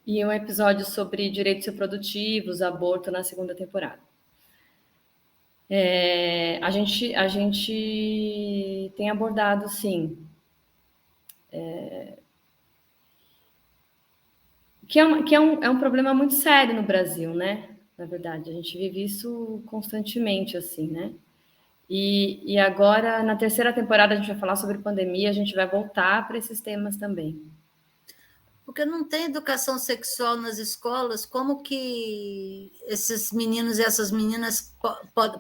S2: e um episódio sobre direitos reprodutivos, aborto na segunda temporada. A gente tem abordado, sim, que é um problema muito sério no Brasil, né? Na verdade, a gente vive isso constantemente, assim, né? E agora, na terceira temporada, a gente vai falar sobre pandemia, a gente vai voltar para esses temas também.
S1: Porque não tem educação sexual nas escolas, como que esses meninos e essas meninas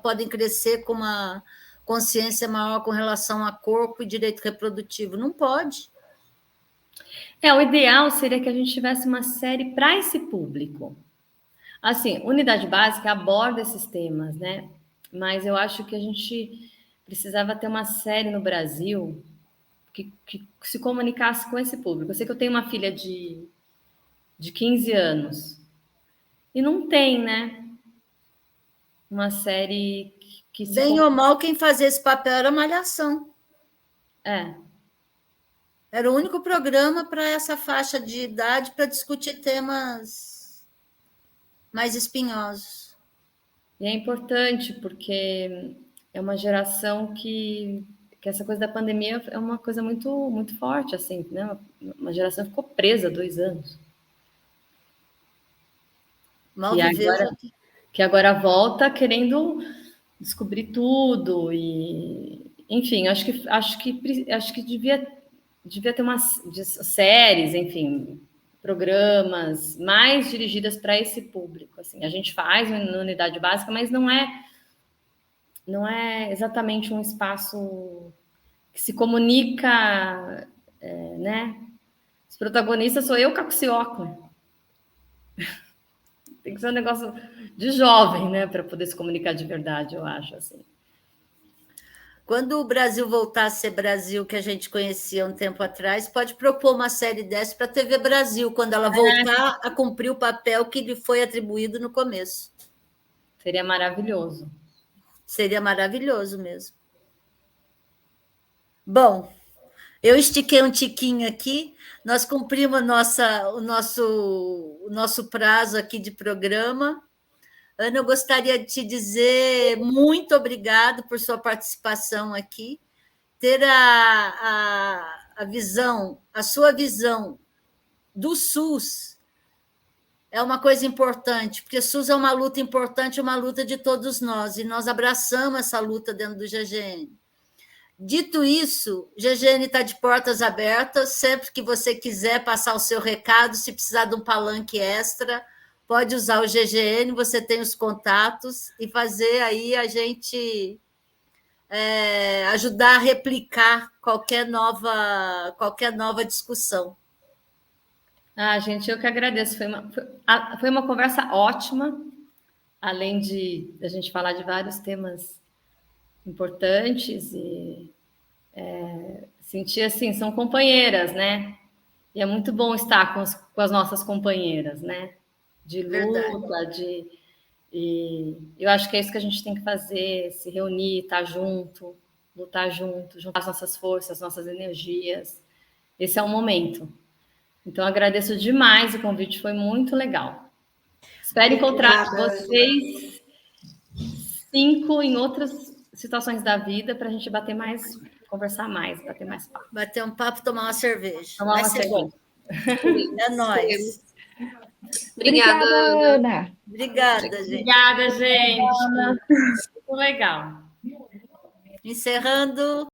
S1: podem crescer com uma consciência maior com relação a corpo e direito reprodutivo? Não pode.
S2: O ideal seria que a gente tivesse uma série para esse público. Assim, Unidade Básica aborda esses temas, né? Mas eu acho que a gente precisava ter uma série no Brasil que se comunicasse com esse público. Eu sei que eu tenho uma filha de 15 anos e não tem, né? Uma série que se...
S1: Bem ou mal, quem fazia esse papel era Malhação. Era o único programa para essa faixa de idade para discutir temas mais espinhosos.
S2: E é importante porque é uma geração que essa coisa da pandemia é uma coisa muito, muito forte, assim, né? Uma geração que ficou presa 2 anos.
S1: Mal viveu.
S2: Que agora volta querendo descobrir tudo e, enfim, acho que devia ter umas séries, enfim, programas mais dirigidas para esse público. Assim, a gente faz na Unidade Básica, mas não é exatamente um espaço que se comunica, né? Os protagonistas sou eu, Cacucioca. Tem que ser um negócio de jovem, né, para poder se comunicar de verdade, eu acho, assim.
S1: Quando o Brasil voltar a ser Brasil, que a gente conhecia um tempo atrás, pode propor uma série dessa para a TV Brasil, quando ela voltar a cumprir o papel que lhe foi atribuído no começo.
S2: Seria maravilhoso.
S1: Seria maravilhoso mesmo. Bom, eu estiquei um tiquinho aqui, nós cumprimos o nosso prazo aqui de programa. Ana, eu gostaria de te dizer muito obrigado por sua participação aqui, ter a visão, a sua visão do SUS é uma coisa importante, porque o SUS é uma luta importante, uma luta de todos nós, e nós abraçamos essa luta dentro do GGN. Dito isso, o GGN está de portas abertas, sempre que você quiser passar o seu recado, se precisar de um palanque extra, pode usar o GGN, você tem os contatos, e fazer aí a gente ajudar a replicar qualquer nova discussão.
S2: Gente, eu que agradeço. Foi uma conversa ótima, além de a gente falar de vários temas importantes e sentir assim, são companheiras, né? E é muito bom estar com as nossas companheiras, né? De luta, e eu acho que é isso que a gente tem que fazer, se reunir, estar junto, lutar junto, juntar as nossas forças, nossas energias. Esse é o momento. Então, agradeço demais o convite, foi muito legal. Espero encontrar vocês 5 em outras situações da vida para a gente conversar mais, bater mais papo.
S1: Bater um papo, tomar uma cerveja.
S2: Tomar uma cerveja.
S1: É nóis.
S3: Obrigada,
S5: Ana.
S1: Obrigada, gente.
S2: Obrigada, gente. Muito legal.
S1: Encerrando.